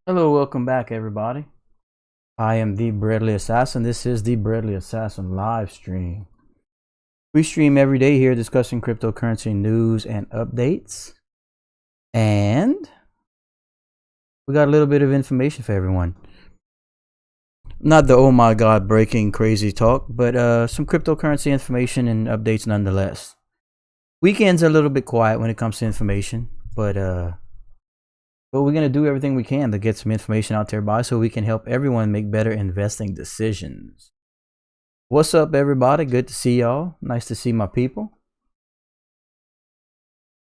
Hello, welcome back, everybody. I am the Breadly Assassin. This is the Breadly Assassin live stream. We stream every day here discussing cryptocurrency news and updates. And we got a little bit of information for everyone. Not the oh my god breaking crazy talk, but some cryptocurrency information and updates nonetheless. Weekends are a little bit quiet when it comes to information, but we're going to do everything we can to get some information out to everybody so we can help everyone make better investing decisions. What's up, everybody? Good to see y'all. Nice to see my people.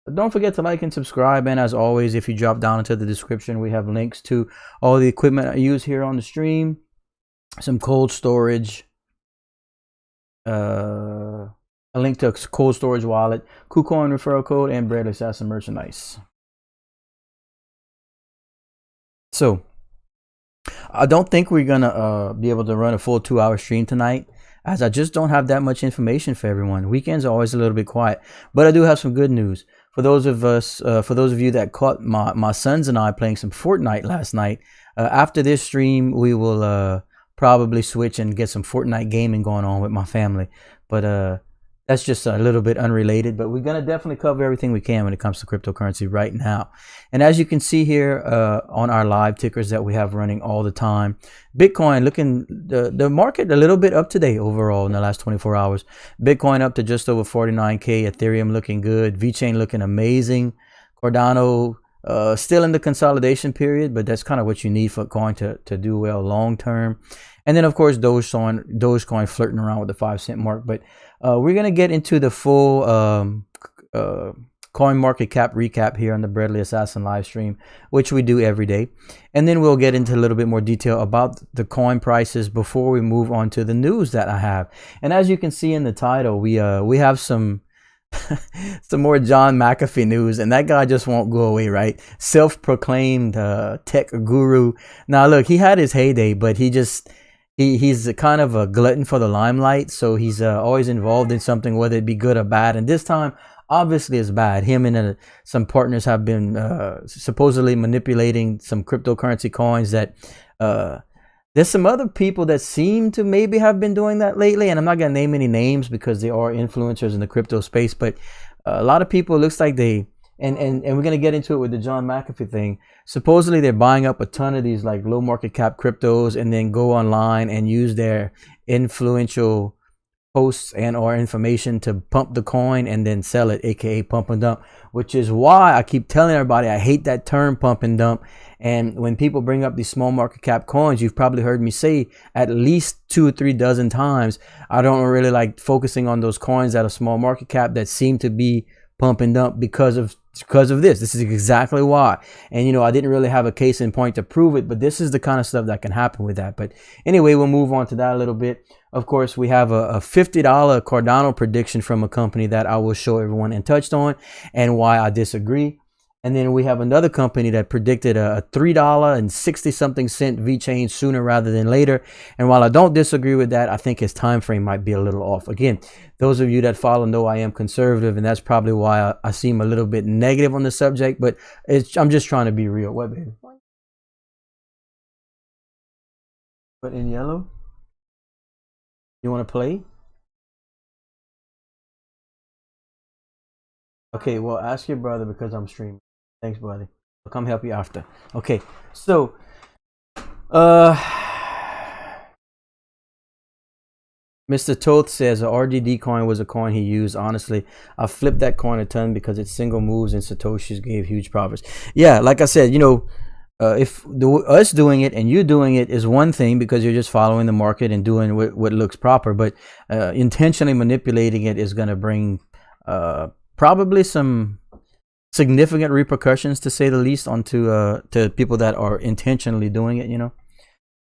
But don't forget to like and subscribe. And as always, if you drop down into the description, we have links to all the equipment I use here on the stream, some cold storage, a link to a cold storage wallet, KuCoin referral code, and Breadly Assassin merchandise. So I don't think we're gonna be able to run a full 2-hour stream tonight, as I just don't have that much information for everyone. Weekends are always a little bit quiet, but I do have some good news for those of you that caught my sons and I playing some Fortnite last night. After this stream, we will probably switch and get some Fortnite gaming going on with my family. But that's just a little bit unrelated, but we're going to definitely cover everything we can when it comes to cryptocurrency right now. And as you can see here on our live tickers that we have running all the time, Bitcoin looking, the market a little bit up today overall in the last 24 hours. Bitcoin up to just over 49K, Ethereum looking good, Vechain looking amazing, Cardano still in the consolidation period, but that's kind of what you need for coin to do well long term. And then, of course, Dogecoin flirting around with the 5 cent mark. But we're going to get into the full coin market cap recap here on the Breadly Assassin live stream, which we do every day. And then we'll get into a little bit more detail about the coin prices before we move on to the news that I have. And as you can see in the title, we have some more John McAfee news, and that guy just won't go away, right? Self-proclaimed tech guru. Now, look, he had his heyday, but he's a kind of a glutton for the limelight, so he's always involved in something, whether it be good or bad. And this time, obviously, it's bad. Him and some partners have been supposedly manipulating some cryptocurrency coins that there's some other people that seem to maybe have been doing that lately, and I'm not going to name any names because they are influencers in the crypto space, but a lot of people, it looks like they, and we're going to get into it with the John McAfee thing. Supposedly they're buying up a ton of these like low market cap cryptos and then go online and use their influential posts and or information to pump the coin and then sell it, aka pump and dump, which is why I keep telling everybody I hate that term pump and dump. And when people bring up these small market cap coins, you've probably heard me say at least 2 or 3 dozen times, I don't really like focusing on those coins that are small market cap that seem to be pump and dump because of this. This is exactly why. And, you know, I didn't really have a case in point to prove it, but this is the kind of stuff that can happen with that. But anyway, we'll move on to that a little bit. Of course, we have a $50 Cardano prediction from a company that I will show everyone and touched on and why I disagree. And then we have another company that predicted a $3.60-something Vechain sooner rather than later. And while I don't disagree with that, I think his time frame might be a little off. Again, those of you that follow know I am conservative, and that's probably why I seem a little bit negative on the subject. But I'm just trying to be real. What, baby? But in yellow? You want to play? Okay, well, ask your brother because I'm streaming. Thanks, buddy. I'll come help you after. Okay, so Mr. Toth says a RDD coin was a coin he used. Honestly, I flipped that coin a ton because its single moves and Satoshis gave huge profits. Yeah, like I said, you know, if us doing it and you doing it is one thing because you're just following the market and doing what looks proper, but intentionally manipulating it is going to bring probably some significant repercussions, to say the least, onto to people that are intentionally doing it. You know,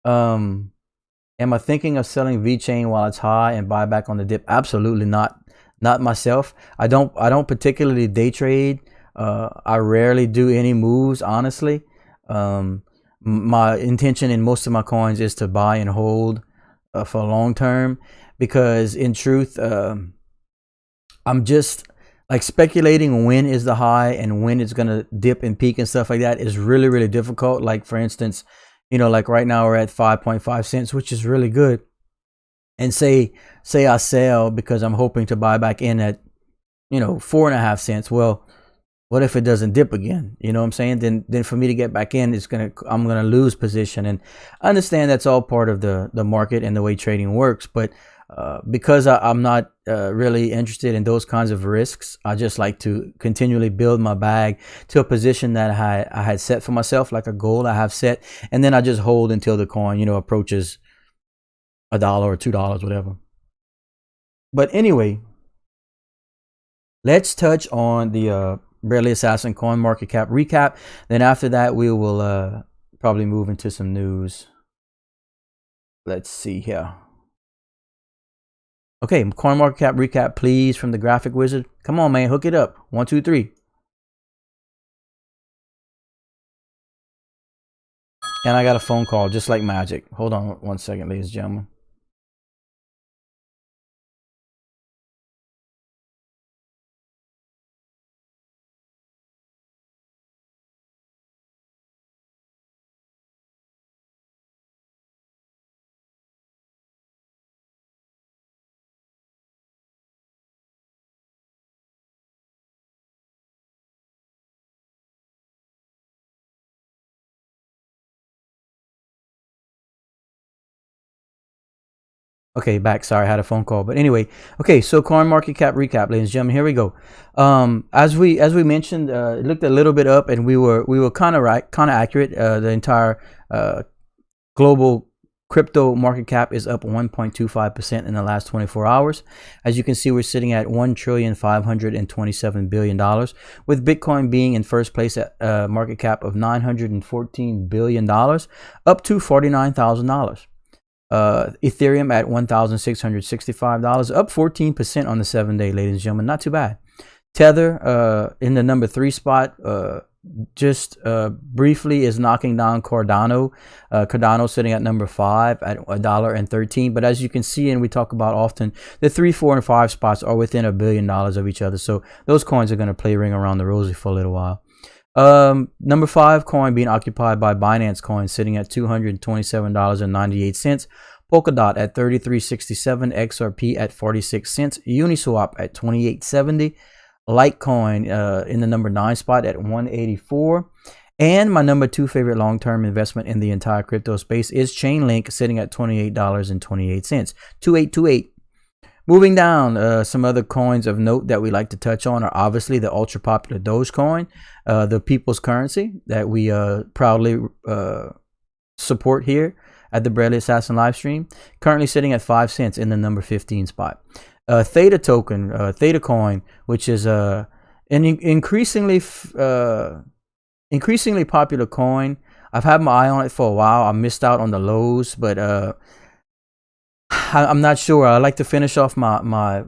am I thinking of selling Vechain while it's high and buy back on the dip? Absolutely not. Not myself. I don't particularly day trade. I rarely do any moves, honestly. My intention in most of my coins is to buy and hold for long term, because in truth, I'm just like speculating when is the high and when it's going to dip and peak and stuff like that is really, really difficult. Like for instance, you know, like right now we're at 5.5 cents, which is really good. And say I sell because I'm hoping to buy back in at, you know, 4.5 cents. Well, what if it doesn't dip again? You know what I'm saying? Then for me to get back in, I'm gonna lose position. And I understand that's all part of the market and the way trading works. But because I'm not really interested in those kinds of risks, I just like to continually build my bag to a position that I had set for myself, like a goal I have set, and then I just hold until the coin, you know, approaches $1 or $2, whatever. But anyway, let's touch on the Barely Assassin coin market cap recap. Then after that, we will probably move into some news. Let's see here. Okay, coin market cap recap, please, from the graphic wizard. Come on, man, hook it up. 1, 2, 3. And I got a phone call, just like magic. Hold on 1 second, ladies and gentlemen. Okay, back. Sorry, I had a phone call. But anyway, okay, so coin market cap recap, ladies and gentlemen. Here we go. As we mentioned, it looked a little bit up, and we were kind of right, kind of accurate. The entire global crypto market cap is up 1.25% in the last 24 hours. As you can see, we're sitting at $1,527 billion, with Bitcoin being in first place at a market cap of $914 billion, up to $49,000. Ethereum at $1,665, up 14% on the 7-day, ladies and gentlemen. Not too bad. Tether in the number 3 spot, just briefly is knocking down Cardano. Cardano sitting at number 5 at $1.13. But as you can see, and we talk about often, the 3, 4, and 5 spots are within $1 billion of each other. So those coins are going to play ring around the rosy for a little while. Number 5 coin being occupied by Binance coin, sitting at $227.98. Polkadot at $33.67. XRP at 46 cents. Uniswap at $28.70. Litecoin in the number 9 spot at $184. And my number 2 favorite long-term investment in the entire crypto space is Chainlink, sitting at $28.28. 2828. Moving down, some other coins of note that we like to touch on are obviously the ultra popular Dogecoin, the people's currency that we proudly support here at the Barely Assassin live stream, currently sitting at 5 cents in the number 15 spot. Theta token, Theta coin, which is an increasingly popular coin. I've had my eye on it for a while. I missed out on the lows, but I'm not sure. I like to finish off my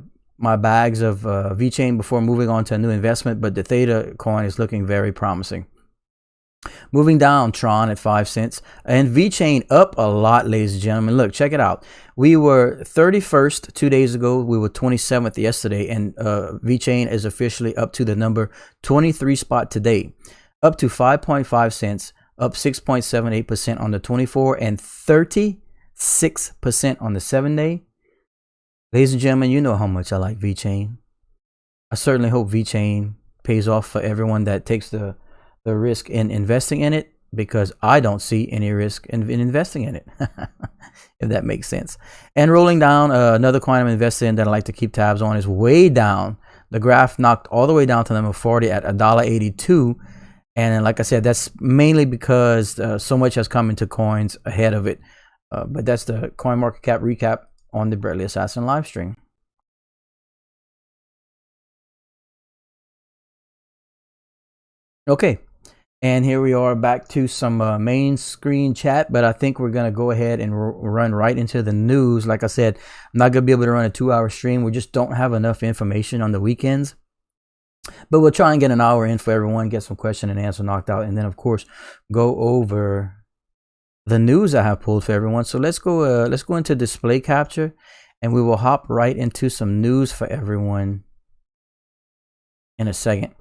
bags of Vechain before moving on to a new investment, but the Theta coin is looking very promising. Moving down, Tron at 5 cents, and Vechain up a lot, ladies and gentlemen. Look, check it out. We were 31st 2 days ago. We were 27th yesterday, and Vechain is officially up to the number 23 spot today, up to 5.5 cents, up 6.78% on the 24 and 36% on the 7-day. Ladies and gentlemen, you know how much I like Vechain. I certainly hope Vechain pays off for everyone that takes the risk in investing in it, because I don't see any risk in investing in it, if that makes sense. And rolling down, another coin I'm invested in that I like to keep tabs on is way down. The graph knocked all the way down to number 40 at $1.82. And like I said, that's mainly because so much has come into coins ahead of it. But that's the coin market cap recap on the Barely Assassin live stream. Okay, and here we are back to some main screen chat, but I think we're going to go ahead and run right into the news. Like I said, I'm not going to be able to run a 2-hour stream. We just don't have enough information on the weekends. But we'll try and get an hour in for everyone, get some question and answer knocked out, and then, of course, go over the news I have pulled for everyone. So let's go into display capture, and we will hop right into some news for everyone. in a second,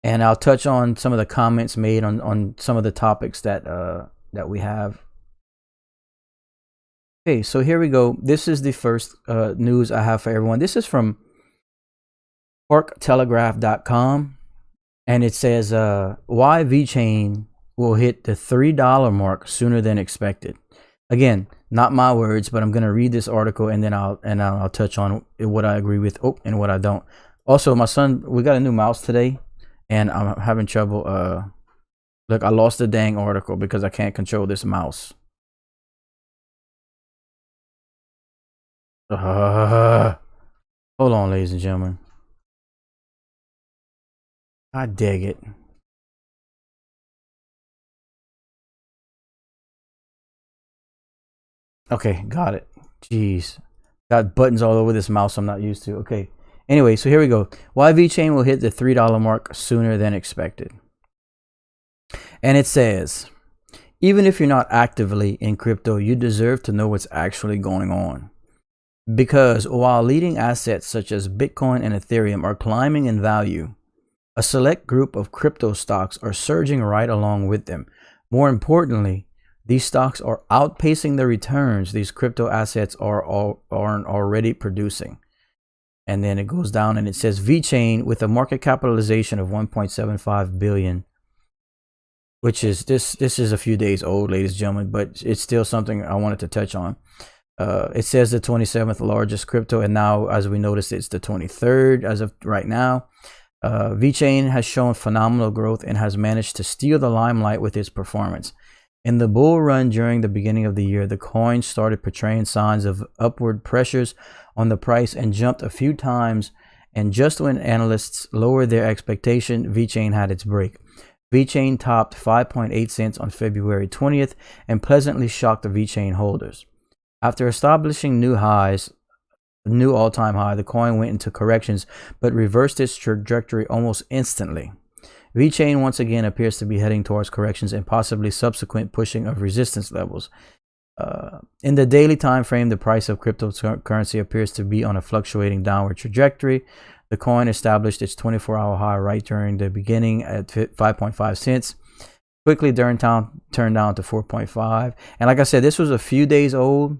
and I'll touch on some of the comments made on some of the topics that that we have. Okay, so here we go. This is the first news I have for everyone. This is from parktelegraph.com, and it says why Vechain will hit the $3 mark sooner than expected. Again, not my words, but I'm going to read this article, and then I'll touch on what I agree with and what I don't. Also, my son, we got a new mouse today, and I'm having trouble. Look, I lost the dang article because I can't control this mouse. Hold on, ladies and gentlemen. I dig it. Okay, got it. Jeez. Got buttons all over this mouse I'm not used to. Okay. Anyway, so here we go. Why Vechain will hit the $3 mark sooner than expected. And it says, even if you're not actively in crypto, you deserve to know what's actually going on. Because while leading assets such as Bitcoin and Ethereum are climbing in value, a select group of crypto stocks are surging right along with them. More importantly, these stocks are outpacing the returns these crypto assets are already producing. And then it goes down and it says Vechain, with a market capitalization of 1.75 billion, which is this is a few days old, ladies and gentlemen, but it's still something I wanted to touch on. It says the 27th largest crypto, and now, as we noticed, it's the 23rd as of right now. Vechain has shown phenomenal growth and has managed to steal the limelight with its performance. In the bull run during the beginning of the year, the coin started portraying signs of upward pressures on the price and jumped a few times, and just when analysts lowered their expectation, Vechain had its break. Vechain topped 5.8 cents on February 20th and pleasantly shocked the Vechain holders. After establishing new all-time high, the coin went into corrections but reversed its trajectory almost instantly. Vechain once again appears to be heading towards corrections and possibly subsequent pushing of resistance levels. In the daily time frame, the price of cryptocurrency appears to be on a fluctuating downward trajectory. The coin established its 24-hour high right during the beginning at 5.5 cents. Quickly turned down to 4.5. And like I said, this was a few days old.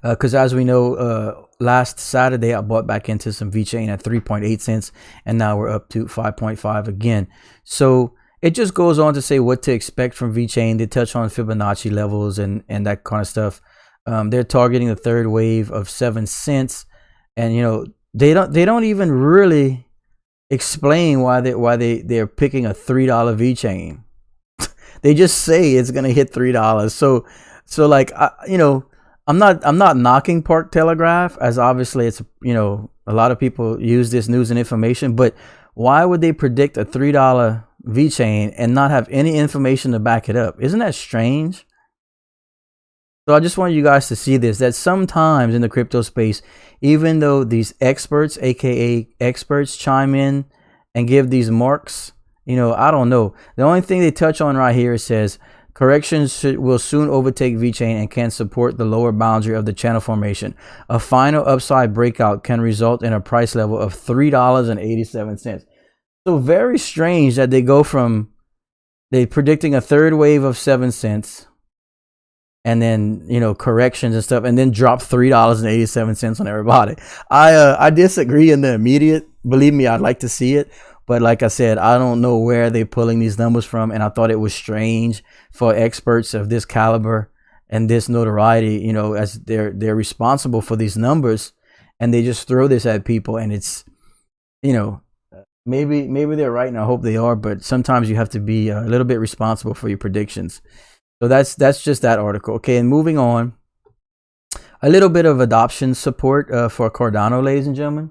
Because as we know, last Saturday I bought back into some Vechain at 3.8 cents, and now we're up to 5.5 again. So it just goes on to say what to expect from Vechain. They touch on Fibonacci levels and that kind of stuff. They're targeting the third wave of 7 cents, and you know they don't even really explain why they're picking a $3 Vechain. They just say it's gonna hit $3. So like you know. I'm not knocking Park Telegraph, as obviously it's, you know, a lot of people use this news and information, but why would they predict a $3 Vechain and not have any information to back it up? Isn't that strange? So I just want you guys to see this, that sometimes in the crypto space, even though these experts, aka experts, chime in and give these marks, you know, I don't know. The only thing they touch on right here says corrections will soon overtake Vechain and can support the lower boundary of the channel formation. A final upside breakout can result in a price level of $3.87. So very strange that they go from predicting a third wave of 7 cents and then, you know, corrections and stuff, and then drop $3.87 on everybody. I disagree in the immediate. Believe me, I'd like to see it. But like I said, I don't know where they're pulling these numbers from, and I thought it was strange for experts of this caliber and this notoriety, you know, as they're responsible for these numbers, and they just throw this at people, and it's, you know, maybe they're right, and I hope they are, but sometimes you have to be a little bit responsible for your predictions. So that's just that article. Okay, and moving on, a little bit of adoption support for Cardano, ladies and gentlemen.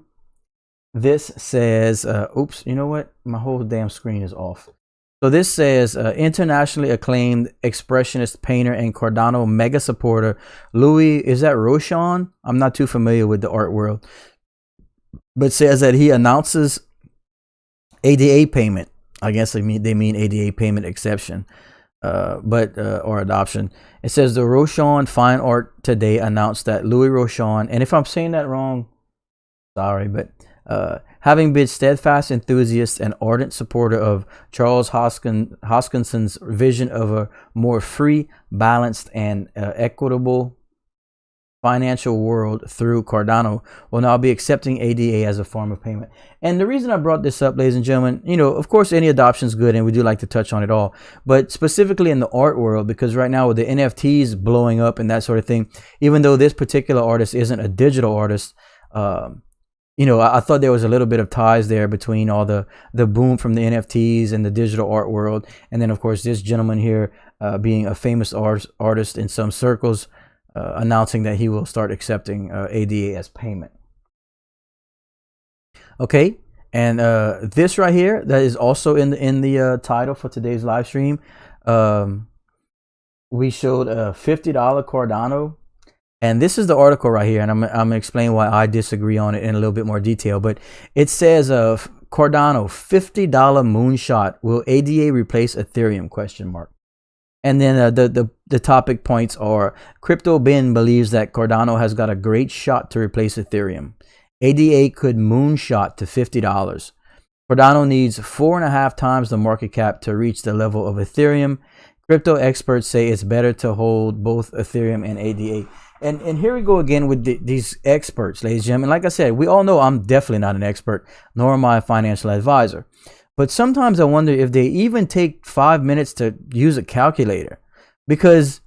This says, oops, you know what? My whole damn screen is off. So this says, internationally acclaimed expressionist painter and Cardano mega supporter, Louis, is that Rochon? I'm not too familiar with the art world, but says that he announces ADA payment. I guess they mean ADA payment exception, or adoption. It says the Rochon Fine Art today announced that Louis Rochon, and if I'm saying that wrong, sorry, but Having been steadfast enthusiast and ardent supporter of Charles Hoskinson's vision of a more free, balanced, and equitable financial world through Cardano, will now be accepting ADA as a form of payment. And the reason I brought this up, ladies and gentlemen, of course, any adoption is good, and we do like to touch on it all, but specifically in the art world, because right now with the NFTs blowing up and that sort of thing, even though this particular artist isn't a digital artist, I thought there was a little bit of ties there between all the boom from the NFTs and the digital art world. And then, of course, this gentleman here being a famous artist in some circles, announcing that he will start accepting ADA as payment. Okay, and this right here, that is also in the title for today's live stream. We showed a $50 Cardano. And this is the article right here, and I'm going to explain why I disagree on it in a little bit more detail. But it says, Cardano, $50 moonshot. Will ADA replace Ethereum? Question mark. And then the topic points are, Crypto Ben believes that Cardano has got a great shot to replace Ethereum. ADA could moonshot to $50. Cardano needs 4.5 times the market cap to reach the level of Ethereum. Crypto experts say it's better to hold both Ethereum and ADA. And here we go again with these experts, ladies and gentlemen. Like I said, we all know I'm definitely not an expert, nor am I a financial advisor. But sometimes I wonder if they even take 5 minutes to use a calculator. Because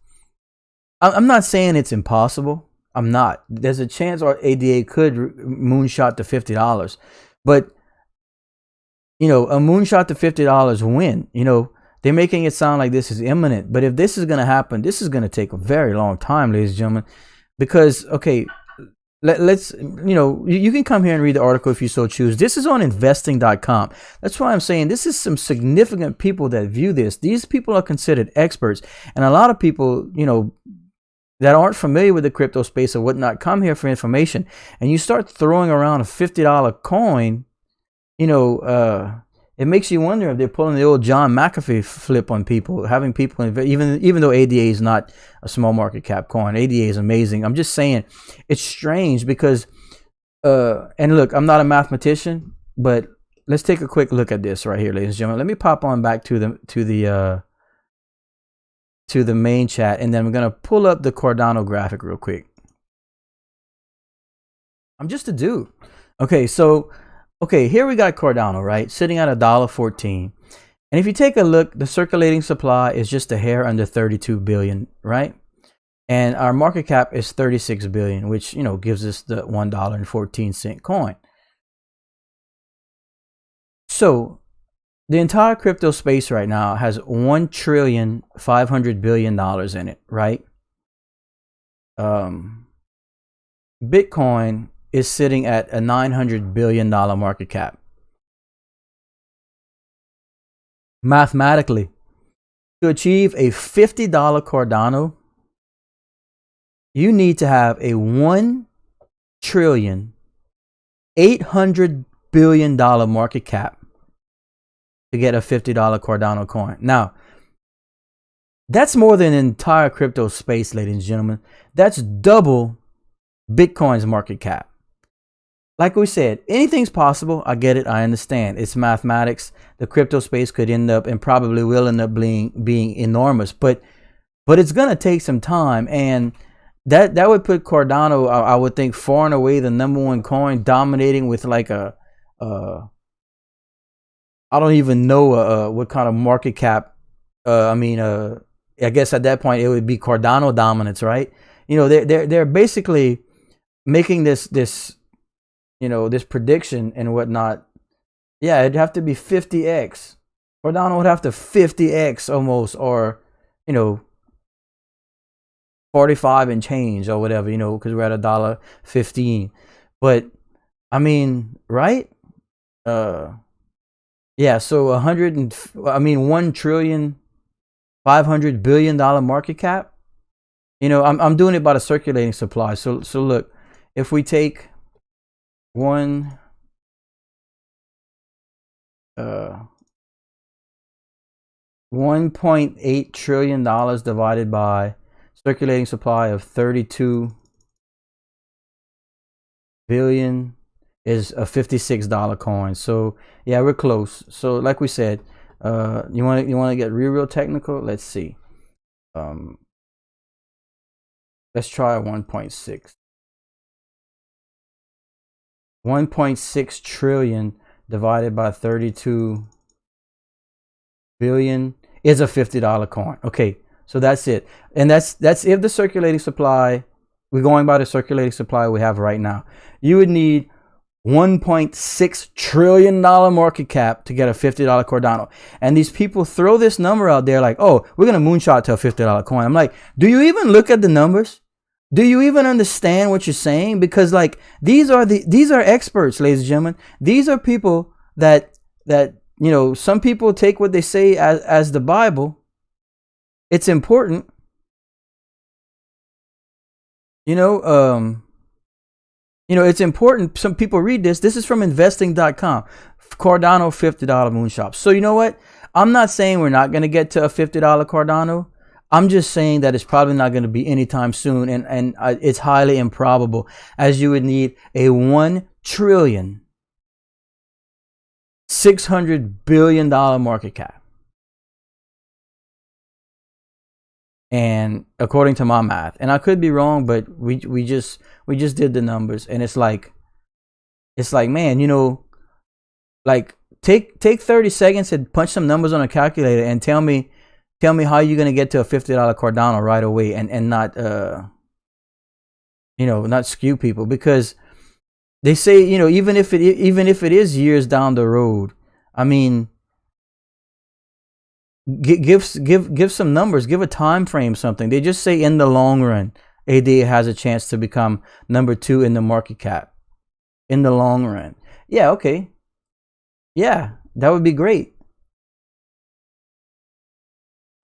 I'm not saying it's impossible. I'm not. There's a chance our ADA could moonshot to $50. But, a moonshot to $50 when? They're making it sound like this is imminent. But if this is going to happen, this is going to take a very long time, ladies and gentlemen. Because, okay, let's, you can come here and read the article if you so choose. This is on investing.com. That's why I'm saying this is some significant people that view this. These people are considered experts. And a lot of people, that aren't familiar with the crypto space or whatnot come here for information. And you start throwing around a $50 coin, it makes you wonder if they're pulling the old John McAfee flip on people, having people, even though ADA is not a small market cap coin. ADA is amazing. I'm just saying it's strange because, and look, I'm not a mathematician, but let's take a quick look at this right here, ladies and gentlemen. Let me pop on back to the main chat, and then we're going to pull up the Cardano graphic real quick. I'm just a dude. Okay, so... Okay, here we got Cardano, right? Sitting at $1.14. And if you take a look, the circulating supply is just a hair under 32 billion, right? And our market cap is 36 billion, which, gives us the $1.14 coin. So the entire crypto space right now has $1.5 trillion in it, right? Bitcoin is sitting at a $900 billion market cap. Mathematically, to achieve a $50 Cardano, you need to have a $1.8 trillion market cap to get a $50 Cardano coin. Now, that's more than the entire crypto space, ladies and gentlemen. That's double Bitcoin's market cap. Like we said, anything's possible. I get it. I understand. It's mathematics. The crypto space could end up and probably will end up being enormous, but it's going to take some time. And that would put Cardano, I would think, far and away the #1 coin, dominating with like I don't even know what kind of market cap. I guess at that point it would be Cardano dominance, right? They're basically making this prediction and whatnot. Yeah, it'd have to be 50x. Cardano would have to 50x almost, or 45 and change or whatever, because we're at $1.15. But right? Yeah, so $1.5 trillion market cap. I'm doing it by the circulating supply. So look, if we take $1.8 trillion divided by circulating supply of 32 billion, is a $56 coin. So yeah, we're close. So like we said, you want to get real technical. Let's see. Let's try 1.6. 1.6 trillion divided by 32 billion is a $50 coin. Okay, so that's it. And that's if the circulating supply, we're going by the circulating supply we have right now. You would need $1.6 trillion market cap to get a $50 Cardano. And these people throw this number out there like, oh, we're going to moonshot to a $50 coin. I'm like, do you even look at the numbers? Do you even understand what you're saying? Because like these are experts, ladies and gentlemen. These are people that you know, some people take what they say as the Bible. It's important. You know, it's important. Some people read this. This is from investing.com. Cardano $50 moonshot. So you know what? I'm not saying we're not going to get to a $50 Cardano. I'm just saying that it's probably not going to be anytime soon, and it's highly improbable, as you would need a $1.6 trillion market cap. And according to my math, and I could be wrong, but we just did the numbers, and it's like, man, you know, like take 30 seconds and punch some numbers on a calculator and tell me how you're going to get to a $50 Cardano right away and not, you know, not skew people, because they say, you know, even if it is years down the road, I mean, give some numbers, give a time frame, something. They just say in the long run, ADA has a chance to become number 2 in the market cap in the long run. Yeah. Okay. Yeah, that would be great.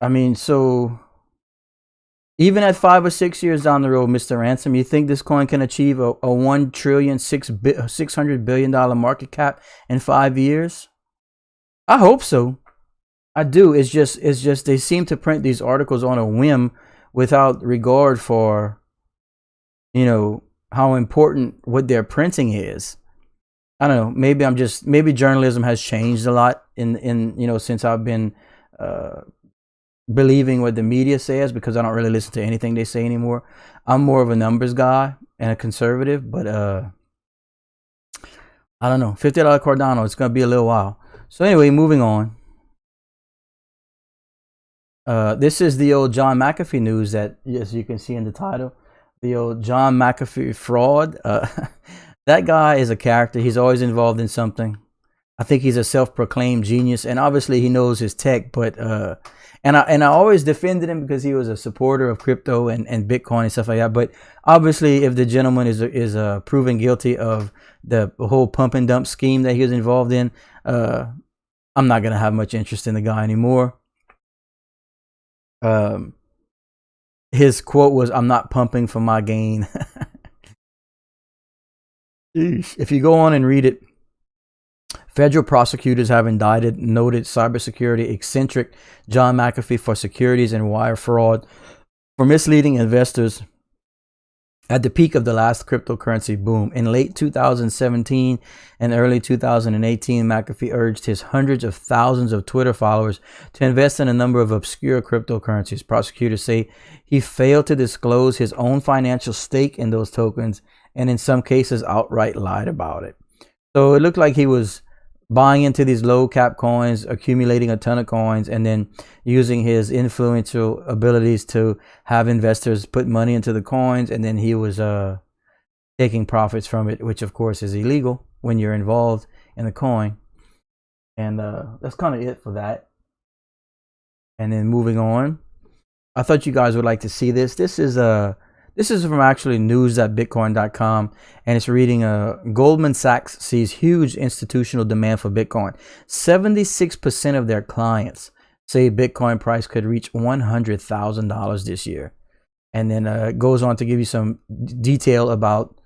I mean, so even at 5 or 6 years down the road, Mr. Ransom, you think this coin can achieve a $1.6 trillion market cap in 5 years? I hope so. I do. It's just they seem to print these articles on a whim without regard for, you know, how important what they're printing is. I don't know. Maybe journalism has changed a lot in you know, since I've been believing what the media says, because I don't really listen to anything they say anymore. I'm more of a numbers guy and a conservative, but I don't know. $50 Cardano, it's gonna be a little while. So anyway, moving on. This is the old John Mcafee news that, as you can see in the title, the old John Mcafee fraud. That guy is a character. He's always involved in something. I think he's a self-proclaimed genius, and obviously he knows his tech, but and I always defended him because he was a supporter of crypto and Bitcoin and stuff like that. But obviously, if the gentleman is proven guilty of the whole pump and dump scheme that he was involved in, I'm not gonna have much interest in the guy anymore. His quote was, "I'm not pumping for my gain." If you go on and read it, federal prosecutors have indicted noted cybersecurity eccentric John Mcafee for securities and wire fraud for misleading investors at the peak of the last cryptocurrency boom. In late 2017 and early 2018, Mcafee urged his hundreds of thousands of Twitter followers to invest in a number of obscure cryptocurrencies. Prosecutors say he failed to disclose his own financial stake in those tokens, and in some cases outright lied about it. So it looked like he was buying into these low cap coins, accumulating a ton of coins, and then using his influential abilities to have investors put money into the coins, and then he was taking profits from it, which of course is illegal when you're involved in the coin. And that's kind of it for that. And then moving on, I thought you guys would like to see this. This is from actually news.bitcoin.com, and it's reading Goldman Sachs sees huge institutional demand for Bitcoin. 76% of their clients say Bitcoin price could reach $100,000 this year. And then it goes on to give you some detail about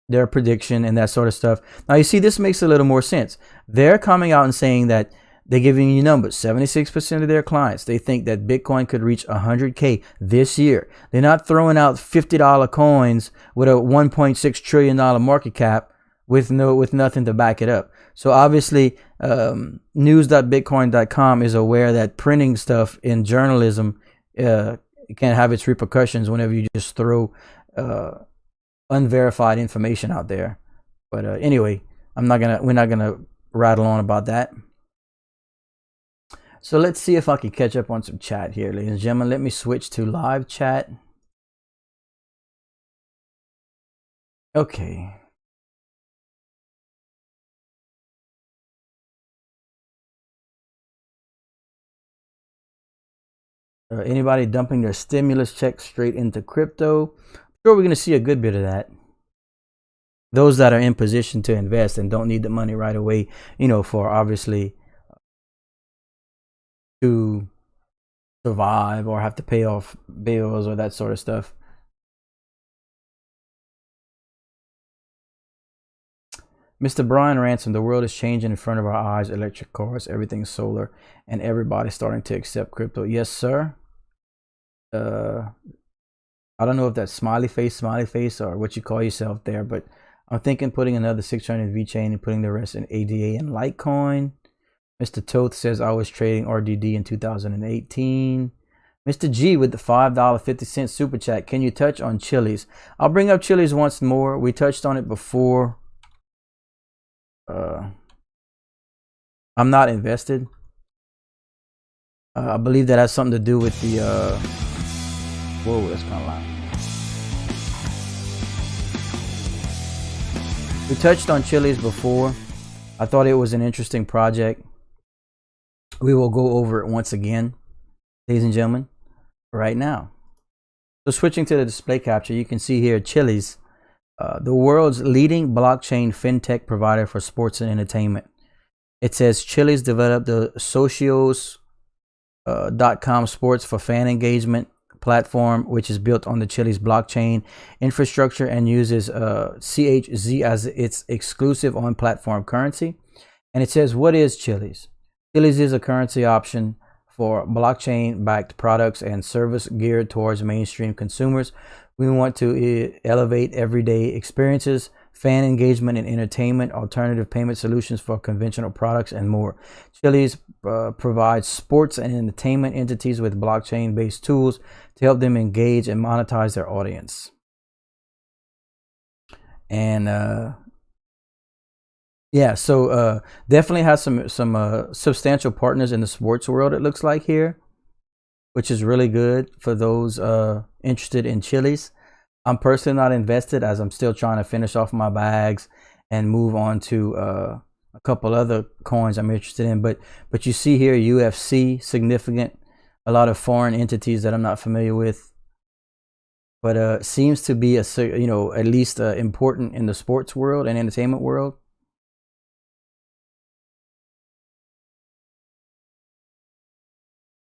their prediction and that sort of stuff. Now, you see, this makes a little more sense. They're coming out and saying that they're giving you numbers. 76% of their clients, they think that Bitcoin could reach 100K this year. They're not throwing out $50 coins with a $1.6 trillion market cap with nothing to back it up. So obviously, news.bitcoin.com is aware that printing stuff in journalism can have its repercussions whenever you just throw unverified information out there. But anyway, we're not gonna rattle on about that. So let's see if I can catch up on some chat here, ladies and gentlemen. Let me switch to live chat. Okay. Anybody dumping their stimulus check straight into crypto? I'm sure we're going to see a good bit of that. Those that are in position to invest and don't need the money right away, for obviously to survive or have to pay off bills or that sort of stuff. Mr. Brian Ransom, the world is changing in front of our eyes. Electric cars, everything's solar, and everybody's starting to accept crypto. Yes, sir. I don't know if that's smiley face, or what you call yourself there, but I'm thinking putting another 600 Vechain and putting the rest in ADA and Litecoin. Mr. Toth says I was trading RDD in 2018. Mr. G with the $5.50 super chat. Can you touch on Chiliz? I'll bring up Chiliz once more. We touched on it before. I'm not invested. I believe that has something to do with the whoa, that's kind of loud. We touched on Chiliz before. I thought it was an interesting project. We will go over it once again, ladies and gentlemen, right now. So switching to the display capture, you can see here Chiliz, the world's leading blockchain fintech provider for sports and entertainment. It says Chiliz developed the Socios.com sports for fan engagement platform, which is built on the Chiliz blockchain infrastructure and uses CHZ as its exclusive on-platform currency. And it says, what is Chiliz? Chiliz is a currency option for blockchain-backed products and service geared towards mainstream consumers. We want to elevate everyday experiences, fan engagement and entertainment, alternative payment solutions for conventional products, and more. Chiliz provides sports and entertainment entities with blockchain-based tools to help them engage and monetize their audience. And yeah, so definitely has some substantial partners in the sports world, it looks like here, which is really good for those interested in Chiliz. I'm personally not invested, as I'm still trying to finish off my bags and move on to a couple other coins I'm interested in. But you see here UFC, significant, a lot of foreign entities that I'm not familiar with, but seems to be at least important in the sports world and entertainment world.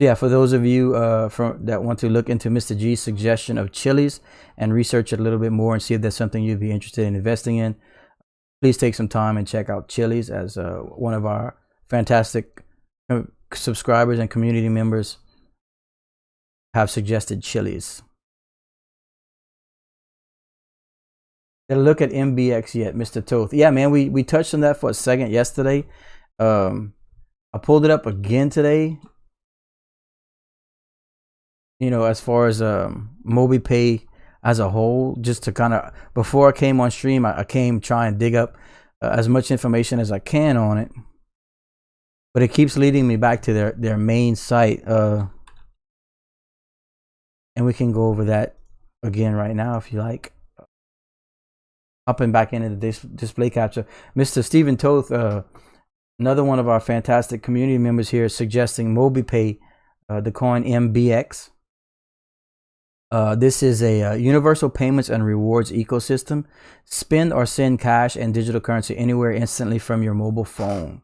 Yeah, for those of you that want to look into Mr. G's suggestion of Chiliz and research it a little bit more and see if that's something you'd be interested in investing in, please take some time and check out Chiliz, as one of our fantastic subscribers and community members have suggested Chiliz. Did I look at MBX yet, Mr. Toth? Yeah, man, we touched on that for a second yesterday. I pulled it up again today. As far as MobiPay as a whole, just to kind of, before I came on stream, I came try and dig up as much information as I can on it, but it keeps leading me back to their main site, and we can go over that again right now if you like. Hopping back into the display capture, Mr. Stephen Toth, another one of our fantastic community members here, suggesting MobiPay, the coin MBX. This is a universal payments and rewards ecosystem. Spend or send cash and digital currency anywhere instantly from your mobile phone.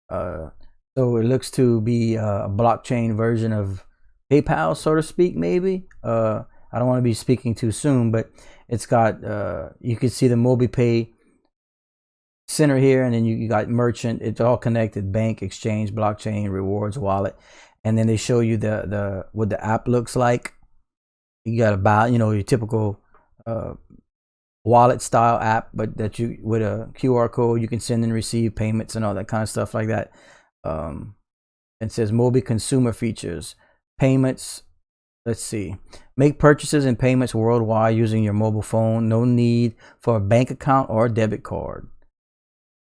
So it looks to be a blockchain version of PayPal, so to speak, maybe. I don't want to be speaking too soon, but it's got, you can see the MobiPay center here, and then you got merchant. It's all connected: bank, exchange, blockchain, rewards, wallet. And then they show you what the app looks like. You got your typical wallet style app, but that you with a QR code you can send and receive payments and all that kind of stuff like that. It says Mobi consumer features, payments. Let's see. Make purchases and payments worldwide using your mobile phone. No need for a bank account or a debit card.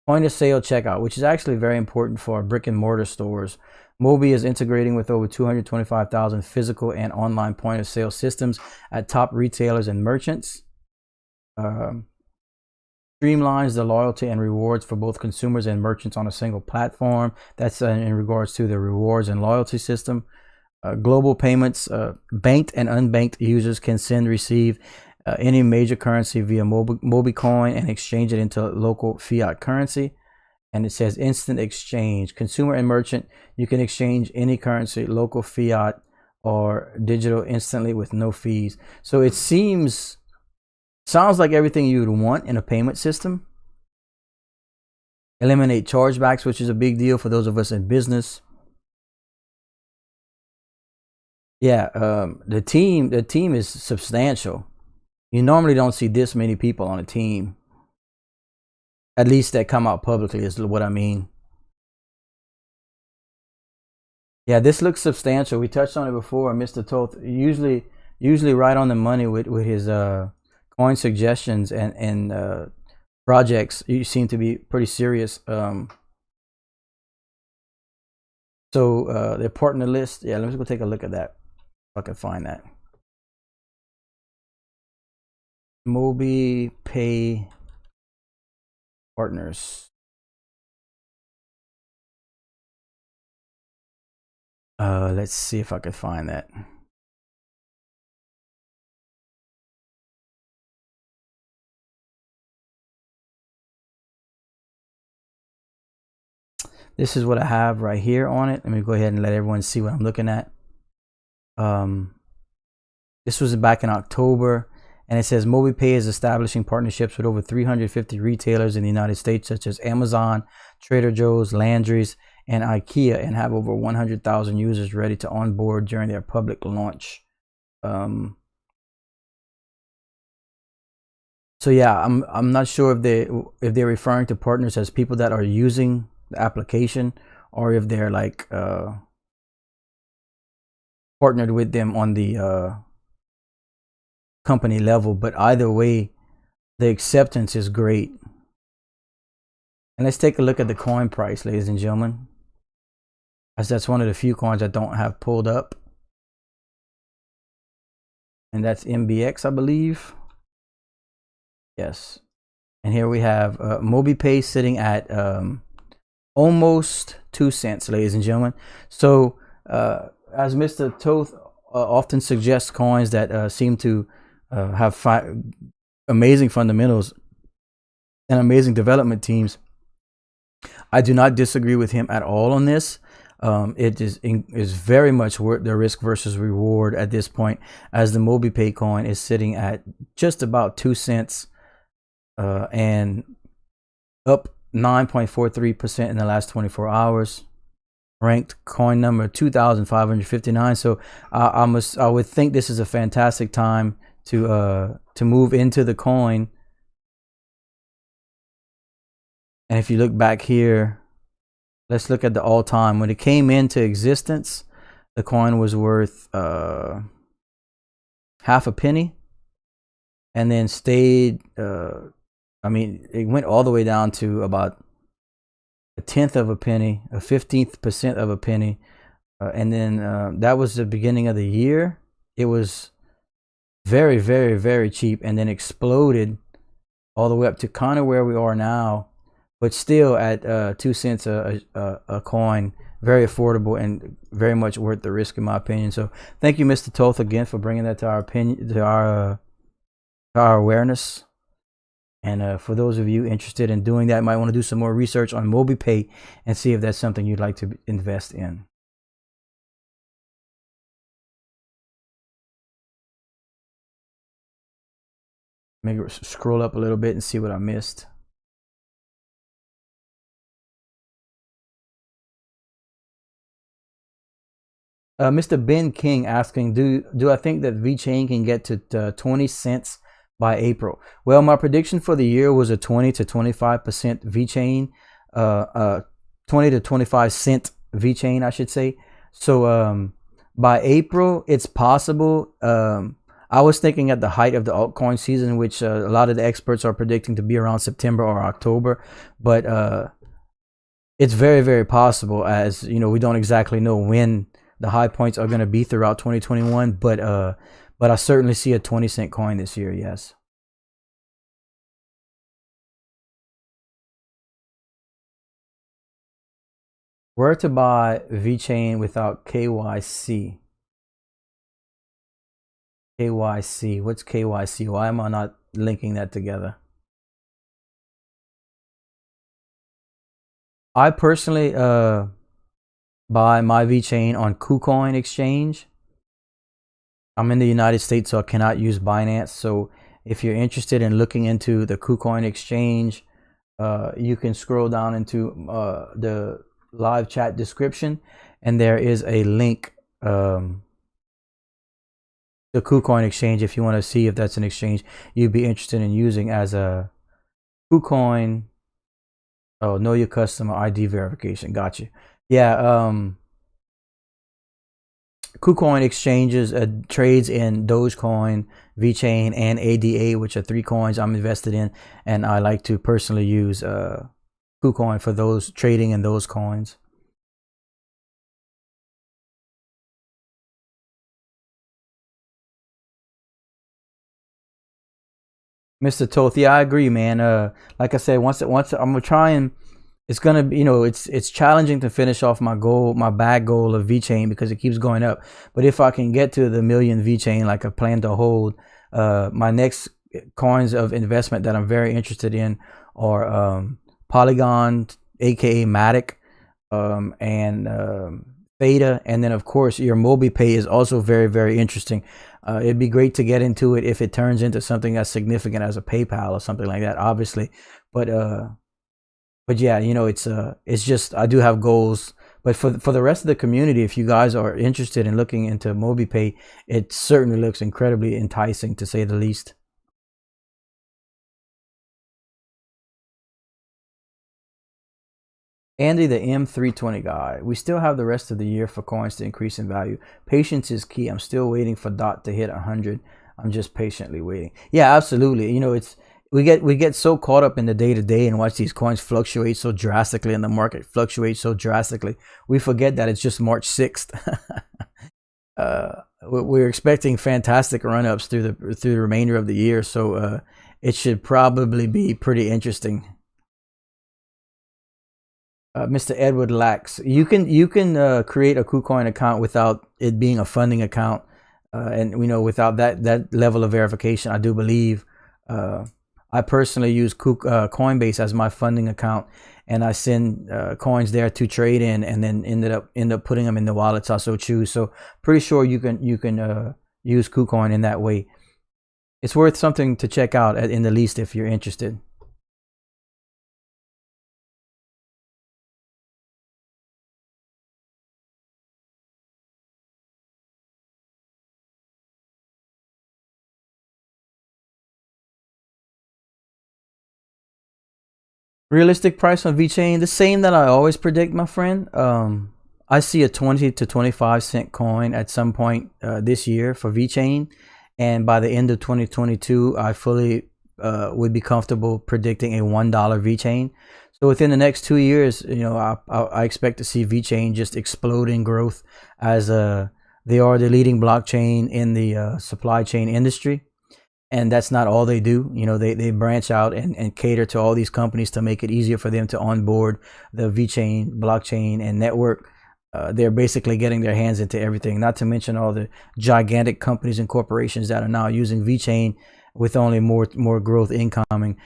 Point of sale checkout, which is actually very important for brick and mortar stores. Mobi is integrating with over 225,000 physical and online point of sale systems at top retailers and merchants. Streamlines the loyalty and rewards for both consumers and merchants on a single platform. That's in regards to the rewards and loyalty system. Global payments, banked and unbanked users can send, receive any major currency via MobiCoin and exchange it into local fiat currency. And it says instant exchange. Consumer and merchant, you can exchange any currency, local fiat or digital, instantly with no fees. So it sounds like everything you would want in a payment system. Eliminate chargebacks, which is a big deal for those of us in business. Yeah, the team is substantial. You normally don't see this many people on a team. At least that come out publicly is what I mean. Yeah, this looks substantial. We touched on it before. Mr. Toth usually right on the money with his coin suggestions and projects. You seem to be pretty serious. So their partner list. Yeah, let's go take a look at that. If I can find that. Mobi Pay partners. Let's see if I can find that. This is what I have right here on it. Let me go ahead and let everyone see what I'm looking at. This was back in October, and it says MobiPay is establishing partnerships with over 350 retailers in the United States, such as Amazon, Trader Joe's, Landry's, and IKEA, and have over 100,000 users ready to onboard during their public launch. So yeah, I'm not sure if they're referring to partners as people that are using the application, or if they're like partnered with them on the company level. But either way, the acceptance is great. And let's take a look at the coin price, ladies and gentlemen, as that's one of the few coins I don't have pulled up, and that's MBX, I believe. Yes. And here we have MobiPay sitting at almost 2 cents, ladies and gentlemen. So as Mr. Toth often suggests coins that seem to have amazing fundamentals and amazing development teams, I do not disagree with him at all on this. It is very much worth the risk versus reward at this point, as the MobiPay coin is sitting at just about 2 cents and up 9.43% in the last 24 hours. Ranked coin number 2,559. So I would think this is a fantastic time to move into the coin. And if you look back here, let's look at the all-time. When it came into existence, the coin was worth half a penny, and then stayed. I mean, it went all the way down to about a tenth of a penny, a 15% of a penny, and then that was the beginning of the year. It was very, very, very cheap, and then exploded all the way up to kind of where we are now, but still at 2 cents a coin. Very affordable and very much worth the risk, in my opinion. So thank you, Mr. Toth, again for bringing that to our opinion, to our awareness. And for those of you interested in doing that, you might want to do some more research on MobiPay and see if that's something you'd like to invest in. Maybe scroll up a little bit and see what I missed. Mr. Ben King asking, do I think that Vechain can get to 20 cents by April. Well, my prediction for the year was a 20 to 25% VeChain, 20 to 25 cent VeChain, I should say. So by April, it's possible. I was thinking at the height of the altcoin season, which a lot of the experts are predicting to be around September or October, but it's very, very possible, as you know, we don't exactly know when the high points are going to be throughout 2021, but I certainly see a 20-cent coin this year. Yes. Where to buy VeChain without KYC? KYC. What's KYC? Why am I not linking that together? I personally buy my VeChain on KuCoin exchange. I'm in the United States, so I cannot use Binance. So if you're interested in looking into the KuCoin exchange, you can scroll down into the live chat description, and there is a link to KuCoin exchange if you want to see if that's an exchange you'd be interested in using as a KuCoin. Oh, know your customer ID verification. Gotcha. Yeah. KuCoin exchanges trades in Dogecoin, VeChain, and ADA, which are 3 coins I'm invested in, and I like to personally use KuCoin for those trading in those coins. Mr. Toth, yeah, I agree, man. Like I said, once I'm gonna try, and it's gonna be, you know, it's challenging to finish off my goal, my bag goal of VeChain, because it keeps going up. But if I can get to the million VeChain, like I plan to hold, my next coins of investment that I'm very interested in are Polygon, aka Matic, and Theta, and then of course your MobiPay is also very, very interesting. It'd be great to get into it if it turns into something as significant as a PayPal or something like that, obviously. But yeah, you know, it's just, I do have goals. But for the rest of the community, if you guys are interested in looking into MobiPay, it certainly looks incredibly enticing, to say the least. Andy, the M320 guy. We still have the rest of the year for coins to increase in value. Patience is key. I'm still waiting for DOT to hit 100. I'm just patiently waiting. Yeah, absolutely. You know, it's we get so caught up in the day to day and watch these coins fluctuate so drastically, and the market fluctuate so drastically. We forget that it's just March 6th. We're expecting fantastic run ups through the remainder of the year, so it should probably be pretty interesting. Mr. Edward Lax, you can create a KuCoin account without it being a funding account, and you know, without that level of verification. I do believe. I personally use Coinbase as my funding account, and I send coins there to trade in, and then end up putting them in the wallets I so choose. So pretty sure you can use KuCoin in that way. It's worth something to check out in the least if you're interested. Realistic price on VeChain, the same that I always predict, my friend. I see a 20 to 25 cent coin at some point this year for VeChain, and by the end of 2022, I fully would be comfortable predicting a $1 VeChain. So within the next 2 years, you know, I expect to see VeChain just explode in growth, as they are the leading blockchain in the supply chain industry. And that's not all they do. You know, they branch out and cater to all these companies to make it easier for them to onboard the VeChain blockchain and network. They're basically getting their hands into everything, not to mention all the gigantic companies and corporations that are now using VeChain with only more growth incoming.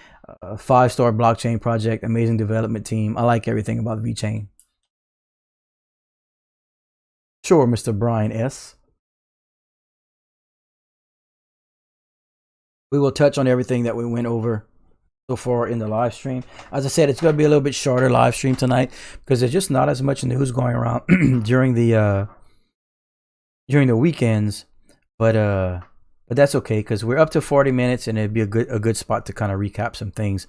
5-star blockchain project, amazing development team. I like everything about VeChain. Sure, Mr. Brian S. We will touch on everything that we went over so far in the live stream. As I said, it's going to be a little bit shorter live stream tonight because there's just not as much news going around during the weekends. But but that's okay because we're up to 40 minutes and it'd be a good spot to kind of recap some things.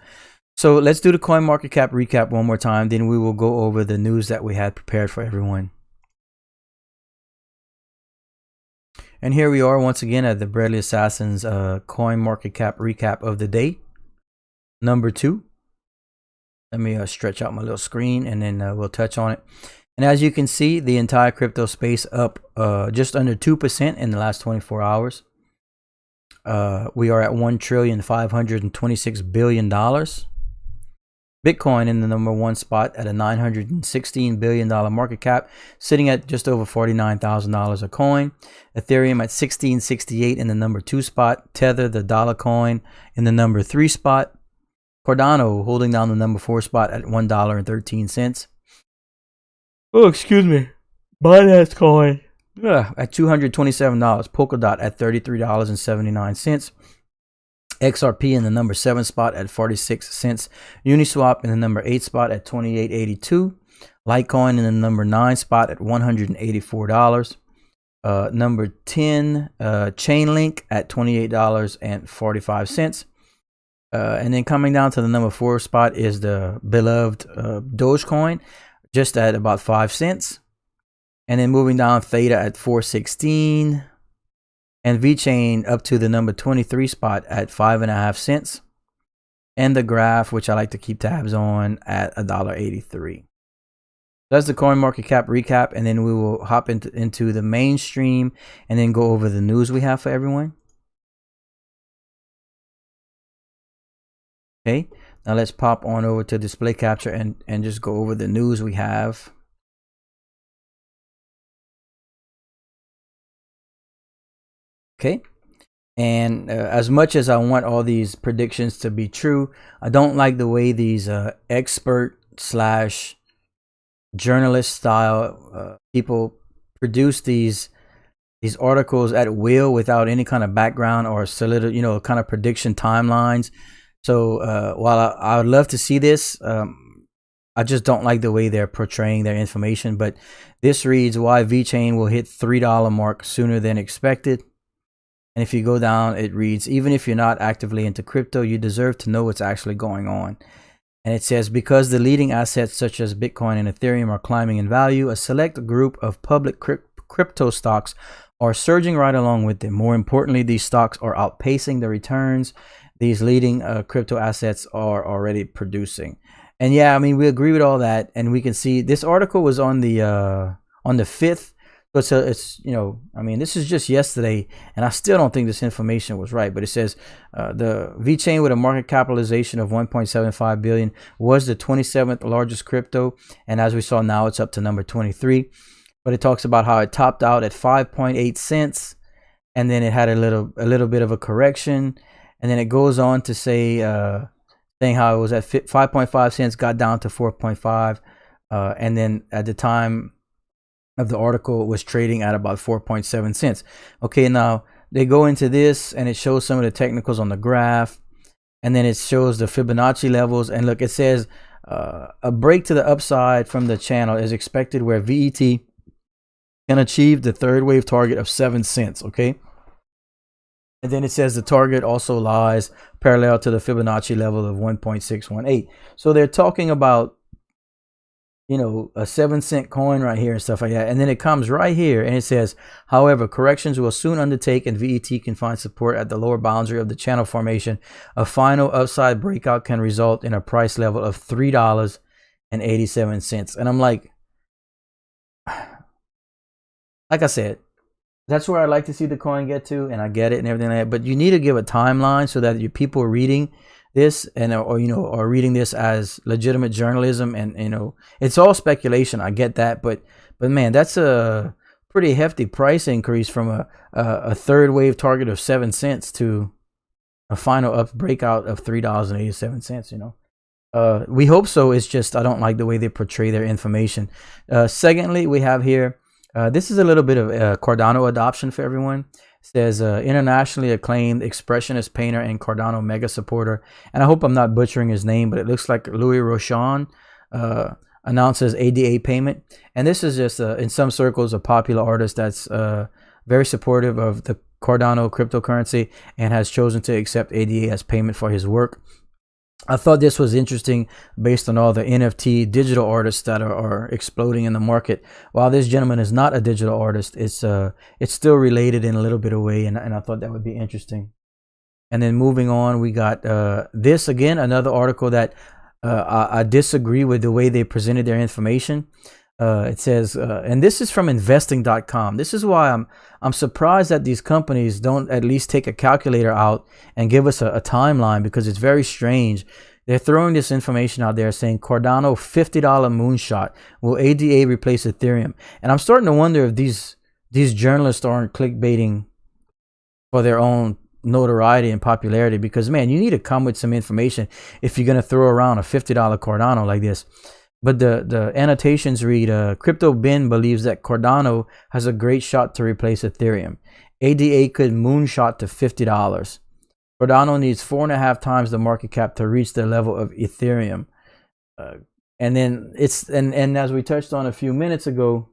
So let's do the coin market cap recap one more time. Then we will go over the news that we had prepared for everyone. And here we are once again at the Breadly Assassins coin market cap recap of the day, number 2. Let me stretch out my little screen and then we'll touch on it. And as you can see, the entire crypto space up just under 2% in the last 24 hours. We are at $1,526 billion. Bitcoin in the number 1 spot at a $916 billion market cap, sitting at just over $49,000 a coin. Ethereum at $1668 in the number 2 spot. Tether, the dollar coin, in the number 3 spot. Cardano holding down the number 4 spot at $1.13. Oh, excuse me. Binance coin at $227. Polkadot at $33.79. XRP in the number 7 spot at 46 cents. Uniswap in the number 8 spot at $28.82. Litecoin in the number 9 spot at $184. Number 10, Chainlink at $28.45. And then coming down to the number 4 spot is the beloved Dogecoin, just at about 5 cents. And then moving down, Theta at $4.16. And Vechain up to the number 23 spot at 5.5 cents. And the Graph, which I like to keep tabs on, at $1.83. That's the coin market cap recap, and then we will hop into the mainstream and then go over the news we have for everyone. Okay, now let's pop on over to display capture and just go over the news we have. Okay, and as much as I want all these predictions to be true, I don't like the way these expert slash journalist style people produce these articles at will without any kind of background or solid, kind of prediction timelines. So while I would love to see this, I just don't like the way they're portraying their information. But this reads, why Vechain will hit $3 mark sooner than expected. And if you go down, it reads, even if you're not actively into crypto, you deserve to know what's actually going on. And it says, because the leading assets such as Bitcoin and Ethereum are climbing in value, a select group of public crypto stocks are surging right along with them. More importantly, these stocks are outpacing the returns these leading crypto assets are already producing. And yeah, I mean, we agree with all that. And we can see this article was on the 5th. So it's, I mean, this is just yesterday, and I still don't think this information was right. But it says the Vechain with a market capitalization of 1.75 billion was the 27th largest crypto, and as we saw now, it's up to number 23. But it talks about how it topped out at 5.8 cents, and then it had a little bit of a correction, and then it goes on to say saying how it was at 5.5 cents, got down to 4.5, and then at the time of the article was trading at about 4.7 cents. Okay, now they go into this and it shows some of the technicals on the graph, and then it shows the Fibonacci levels. And look, it says a break to the upside from the channel is expected where VET can achieve the third wave target of 7 cents. Okay, and then it says the target also lies parallel to the Fibonacci level of 1.618. So they're talking about a 7 cent coin right here and stuff like that. And then it comes right here and it says, however, corrections will soon undertake and VET can find support at the lower boundary of the channel formation. A final upside breakout can result in a price level of $3.87. And I'm like I said, that's where I like to see the coin get to, and I get it and everything like that. But you need to give a timeline so that your people are reading this and or reading this as legitimate journalism, and it's all speculation. I get that, but man, that's a pretty hefty price increase from a third wave target of 7 cents to a final up breakout of $3.87. We hope so. It's just I don't like the way they portray their information. Secondly, we have here this is a little bit of Cardano adoption for everyone. Says internationally acclaimed expressionist painter and Cardano mega supporter, and I hope I'm not butchering his name, but it looks like Louis Rochon announces ADA payment. And this is just in some circles a popular artist that's very supportive of the Cardano cryptocurrency and has chosen to accept ADA as payment for his work. I thought this was interesting based on all the NFT digital artists that are exploding in the market. While this gentleman is not a digital artist, it's still related in a little bit of way, and I thought that would be interesting. And then moving on, we got this again, another article that I disagree with the way they presented their information. It says, and this is from investing.com. This is why I'm surprised that these companies don't at least take a calculator out and give us a timeline, because it's very strange. They're throwing this information out there saying Cardano $50 moonshot. Will ADA replace Ethereum? And I'm starting to wonder if these journalists aren't clickbaiting for their own notoriety and popularity, because man, you need to come with some information if you're going to throw around a $50 Cardano like this. But the annotations read, Crypto Ben believes that Cardano has a great shot to replace Ethereum. ADA could moonshot to $50. Cardano needs 4.5 times the market cap to reach the level of Ethereum. And then and as we touched on a few minutes ago,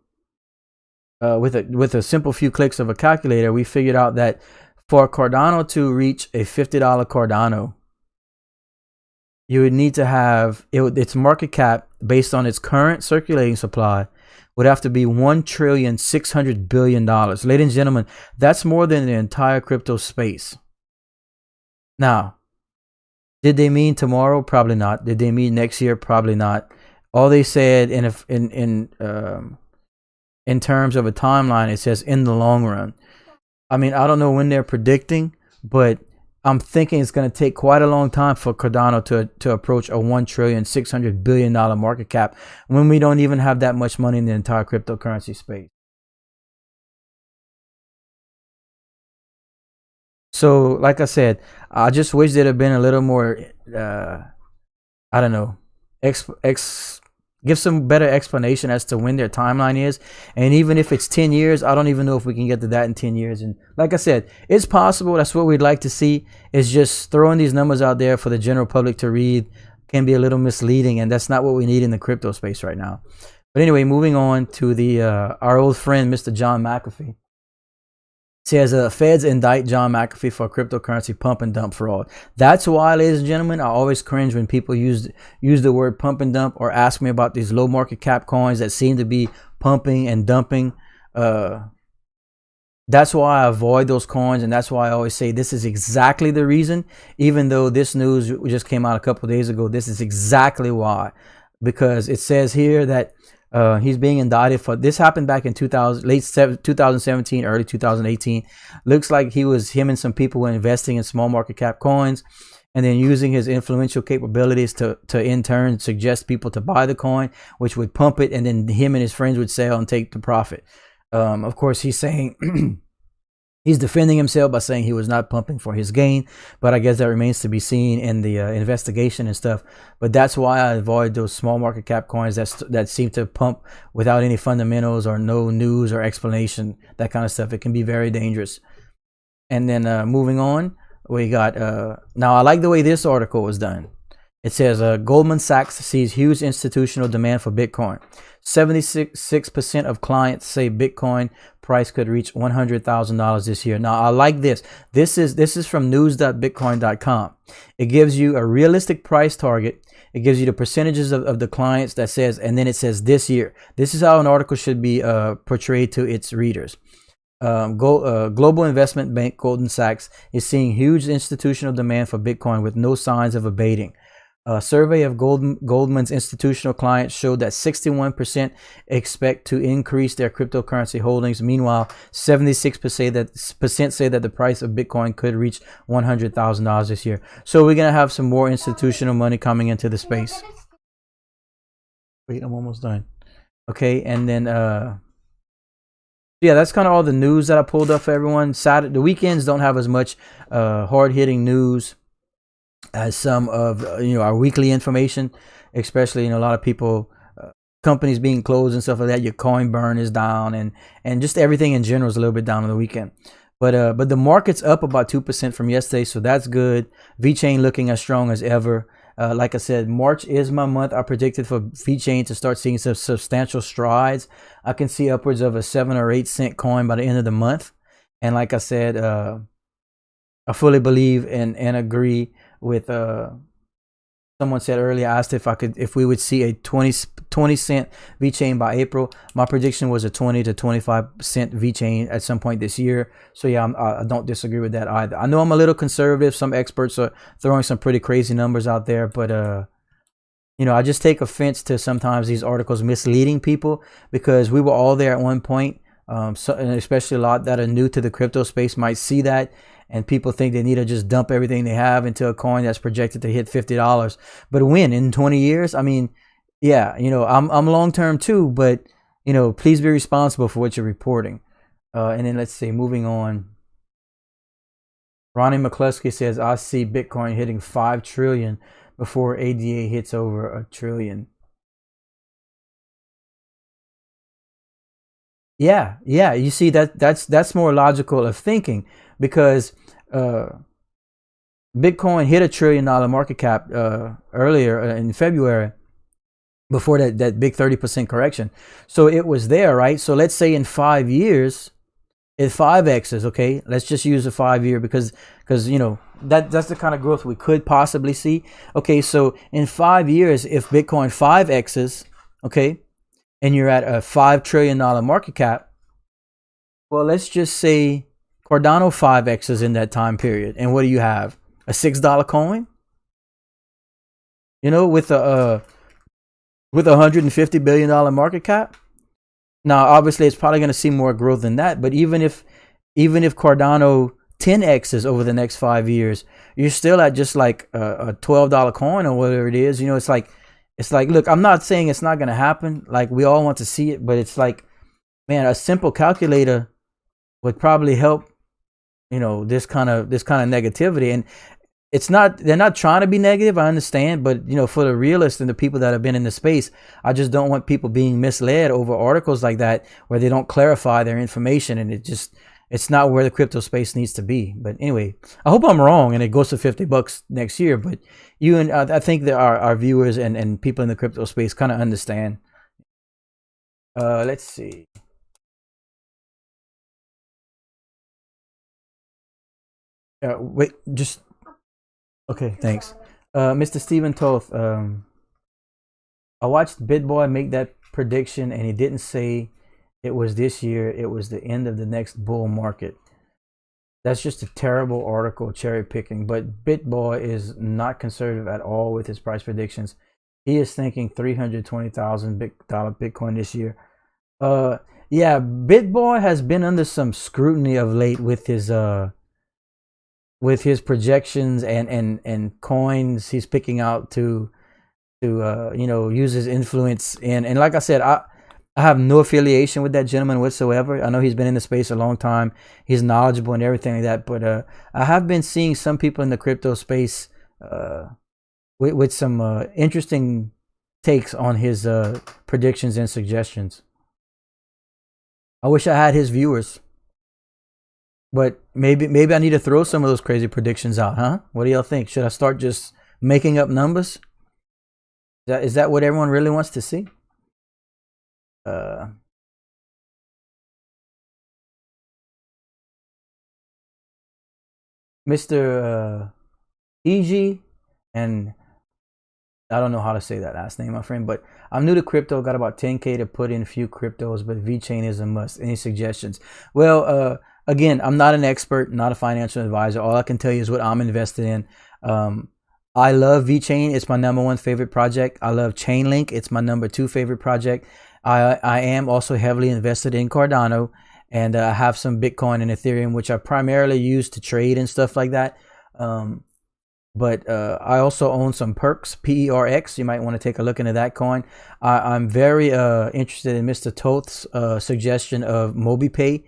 with a simple few clicks of a calculator, we figured out that for Cardano to reach a $50 Cardano, you would need to have its market cap based on its current circulating supply would have to be $1.6 trillion. Ladies and gentlemen, that's more than the entire crypto space. Now, did they mean tomorrow? Probably not. Did they mean next year? Probably not. All they said in terms of a timeline, it says in the long run. I mean, I don't know when they're predicting, but I'm thinking it's going to take quite a long time for Cardano to approach a $1.6 trillion market cap when we don't even have that much money in the entire cryptocurrency space. So, like I said, I just wish there'd have been a little more, I don't know, give some better explanation as to when their timeline is. And even if it's 10 years, I don't even know if we can get to that in 10 years. And like I said, it's possible. That's what we'd like to see. It's just throwing these numbers out there for the general public to read can be a little misleading. And that's not what we need in the crypto space right now. But anyway, moving on to the our old friend, Mr. John Mcafee. Says feds indict John Mcafee for cryptocurrency pump and dump fraud. That's why, ladies and gentlemen, I always cringe when people use the word pump and dump or ask me about these low market cap coins that seem to be pumping and dumping. That's why I avoid those coins, and that's why I always say this is exactly the reason. Even though this news just came out a couple of days ago, this is exactly why. Because it says here that he's being indicted for this. Happened back in 2017, early 2018. Looks like him and some people were investing in small market cap coins, and then using his influential capabilities to in turn suggest people to buy the coin, which would pump it, and then him and his friends would sell and take the profit. Of course, he's saying he's defending himself by saying he was not pumping for his gain, but I guess that remains to be seen in the investigation and stuff. But that's why I avoid those small market cap coins that seem to pump without any fundamentals or no news or explanation, that kind of stuff. It can be very dangerous. And then moving on, we got, now I like the way this article was done. It says Goldman Sachs sees huge institutional demand for Bitcoin. 76% of clients say Bitcoin price could reach $100,000 this year. Now, I like this. This is from news.bitcoin.com. It gives you a realistic price target. It gives you the percentages of the clients that says, and then it says this year. This is how an article should be portrayed to its readers. Global investment bank Goldman Sachs is seeing huge institutional demand for Bitcoin with no signs of abating. A survey of Goldman's institutional clients showed that 61% expect to increase their cryptocurrency holdings. Meanwhile, 76% say that the price of Bitcoin could reach $100,000 this year. So we're going to have some more institutional money coming into the space. Wait, I'm almost done. Okay, and then yeah, that's kind of all the news that I pulled up for everyone. The weekends don't have as much hard-hitting news as some of our weekly information, especially a lot of people, companies being closed and stuff like that. Your coin burn is down, and just everything in general is a little bit down on the weekend. But the market's up about 2% from yesterday, so that's good. Vechain looking as strong as ever. Like I said, March is my month. I predicted for Vechain to start seeing some substantial strides. I can see upwards of a 7 or 8 cent coin by the end of the month. And like I said, I fully believe and agree with someone said earlier, asked if we would see a 20 cent Vechain by April. My prediction was a 20 to 25 cent Vechain at some point this year. So yeah, I don't disagree with that either. I know I'm a little conservative. Some experts are throwing some pretty crazy numbers out there, but you know, I just take offense to sometimes these articles misleading people, because we were all there at one point. So, and especially a lot that are new to the crypto space might see that, and people think they need to just dump everything they have into a coin that's projected to hit $50. But when in 20 years? I mean, yeah, you know, I'm long term too, but you know, please be responsible for what you're reporting. And then let's see, moving on. Ronnie McCluskey says, I see Bitcoin hitting 5 trillion before ADA hits over $1 trillion. Yeah, you see that's more logical of thinking, because Bitcoin hit $1 trillion market cap earlier in February, before that big 30% correction. So it was there, right? So let's say in 5 years, it 5x's, okay? Let's just use a 5 year, because you know, that's the kind of growth we could possibly see. Okay, so in 5 years, if Bitcoin 5x's, okay, and you're at a $5 trillion market cap, well, let's just say Cardano 5x's in that time period. And what do you have? A $6 coin? You know, with a $150 billion market cap? Now, obviously, it's probably going to see more growth than that. But even if Cardano 10x's over the next 5 years, you're still at just like a $12 coin or whatever it is. You know, it's like, look, I'm not saying it's not going to happen. Like, we all want to see it, but it's like, man, a simple calculator would probably help, you know, this kind of negativity. And it's not, they're not trying to be negative, I understand, but you know, for the realists and the people that have been in the space, I just don't want people being misled over articles like that where they don't clarify their information, and it's not where the crypto space needs to be. But anyway, I hope I'm wrong and it goes to $50 next year. But you and I think that our viewers and people in the crypto space kind of understand. Let's see. Wait, just okay. Thanks, Mr. Stephen Toth. I watched BitBoy make that prediction, and he didn't say it was this year. It was the end of the next bull market. That's just a terrible article, cherry picking. But BitBoy is not conservative at all with his price predictions. He is thinking $320,000 Bitcoin this year. Yeah, BitBoy has been under some scrutiny of late with his projections and coins he's picking out to you know, use his influence. And like I said, I have no affiliation with that gentleman whatsoever. I know he's been in the space a long time. He's knowledgeable and everything like that. But I have been seeing some people in the crypto space with some interesting takes on his predictions and suggestions. I wish I had his viewers. But maybe I need to throw some of those crazy predictions out, huh? What do y'all think? Should I start just making up numbers? Is that what everyone really wants to see? Mr. EG, and I don't know how to say that last name, my friend, but I'm new to crypto, got about 10K to put in a few cryptos, but Vechain is a must. Any suggestions? Well, again, I'm not an expert, not a financial advisor. All I can tell you is what I'm invested in. I love Vechain. It's my #1 favorite project. I love Chainlink. It's my #2 favorite project. I am also heavily invested in Cardano, and I have some Bitcoin and Ethereum, which I primarily use to trade and stuff like that. But I also own some Perks, PERX. You might want to take a look into that coin. I'm very interested in Mr. Toth's suggestion of MobiPay.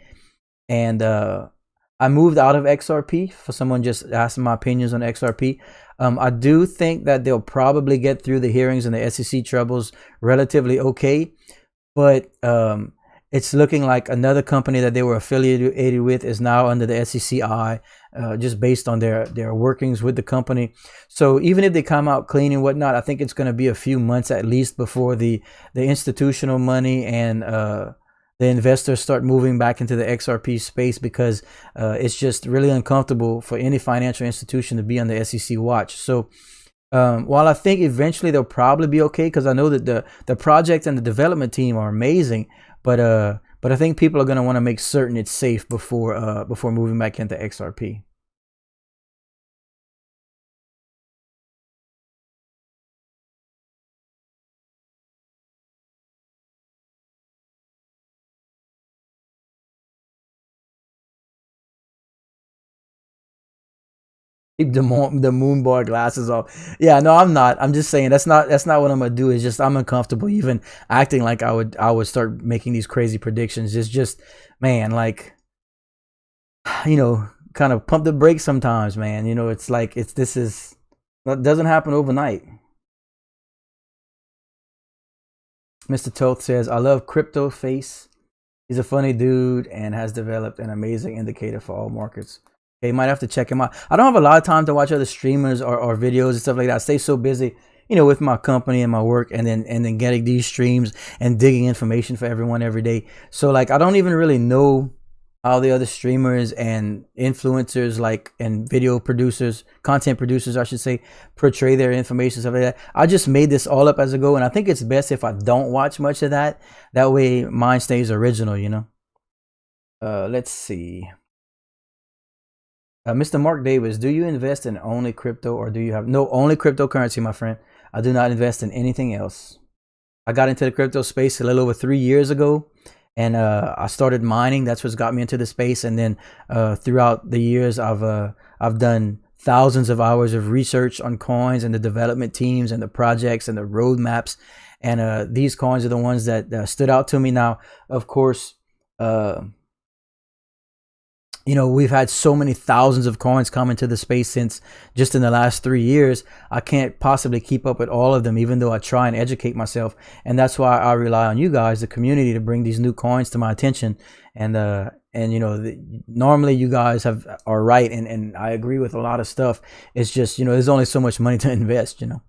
And I moved out of XRP for someone just asking my opinions on XRP. I do think that they'll probably get through the hearings and the SEC troubles relatively okay. But it's looking like another company that they were affiliated with is now under the SEC eye, just based on their workings with the company. So even if they come out clean and whatnot, I think it's going to be a few months at least before the institutional money and the investors start moving back into the XRP space, because it's just really uncomfortable for any financial institution to be on the SEC watch. So while I think eventually they'll probably be okay, because I know that the project and the development team are amazing, but I think people are going to want to make certain it's safe before moving back into XRP. Keep the moon bar glasses off. Yeah, no, I'm not. I'm just saying that's not what I'm gonna do. It's just I'm uncomfortable even acting like I would start making these crazy predictions. It's just, man, like, you know, kind of pump the brakes sometimes, man. You know, it's like that doesn't happen overnight. Mr. Toth says, I love Crypto Face. He's a funny dude and has developed an amazing indicator for all markets. Okay, you might have to check him out. I don't have a lot of time to watch other streamers or videos and stuff like that. I stay so busy, you know, with my company and my work, and then getting these streams and digging information for everyone every day. So like, I don't even really know how the other streamers and influencers, like, and video producers, content producers, I should say, portray their information, stuff like that. I just made this all up as I go, and I think it's best if I don't watch much of that. That way mine stays original, you know. Let's see. Mr. Mark Davis, do you invest in only crypto, or do you have only cryptocurrency, my friend? I do not invest in anything else. I got into the crypto space a little over 3 years ago, and I started mining. That's what's got me into the space. And then throughout the years, I've done thousands of hours of research on coins and the development teams and the projects and the roadmaps. And these coins are the ones that stood out to me. Now, of course, you know, we've had so many thousands of coins come into the space since just in the last 3 years. I can't possibly keep up with all of them, even though I try and educate myself. And that's why I rely on you guys, the community, to bring these new coins to my attention. And you know, normally you guys are right, and I agree with a lot of stuff. It's just, you know, there's only so much money to invest, you know.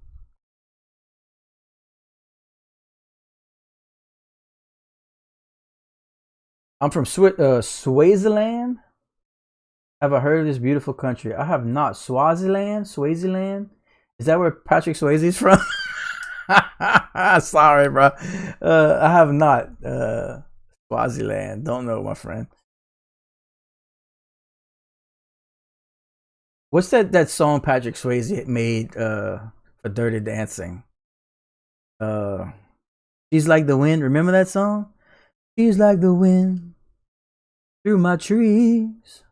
I'm from Swaziland. Have I heard of this beautiful country? I have not. Swaziland. Is that where Patrick Swayze's from? Sorry, bro. I have not. Swaziland. Don't know, my friend. What's that song Patrick Swayze made for Dirty Dancing? She's Like the Wind. Remember that song? She's like the wind through my trees.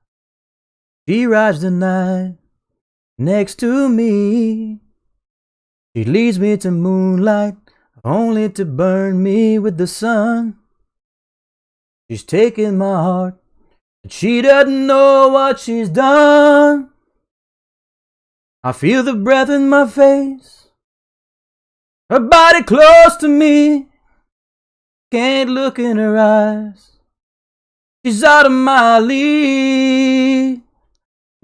She rides the night next to me. She leads me to moonlight, only to burn me with the sun. She's taken my heart, but she doesn't know what she's done. I feel the breath in my face, her body close to me. Can't look in her eyes, she's out of my league.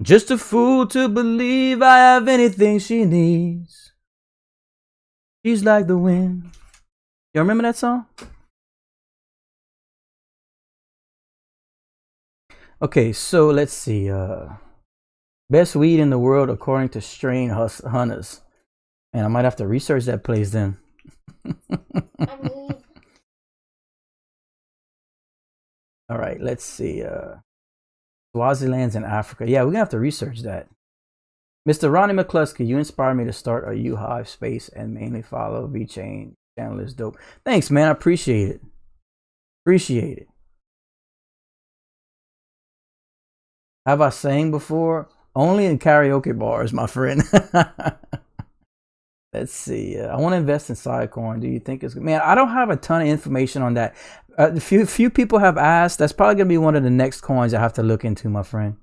Just a fool to believe I have anything she needs. She's like the wind. You remember that song? Okay, so let's see. Best weed in the world according to strain hunters. And I might have to research that place then. All right, let's see. Swaziland's in Africa. Yeah, we're gonna have to research that. Mr. Ronnie McCluskey, you inspire me to start a U-Hive space and mainly follow Vechain. Channel is dope. Thanks, man. I appreciate it. Appreciate it. Have I sang before? Only in karaoke bars, my friend. Let's see. I want to invest in Sidecoin. Do you think it's good? Man, I don't have a ton of information on that. Few people have asked. That's probably going to be one of the next coins I have to look into, my friend.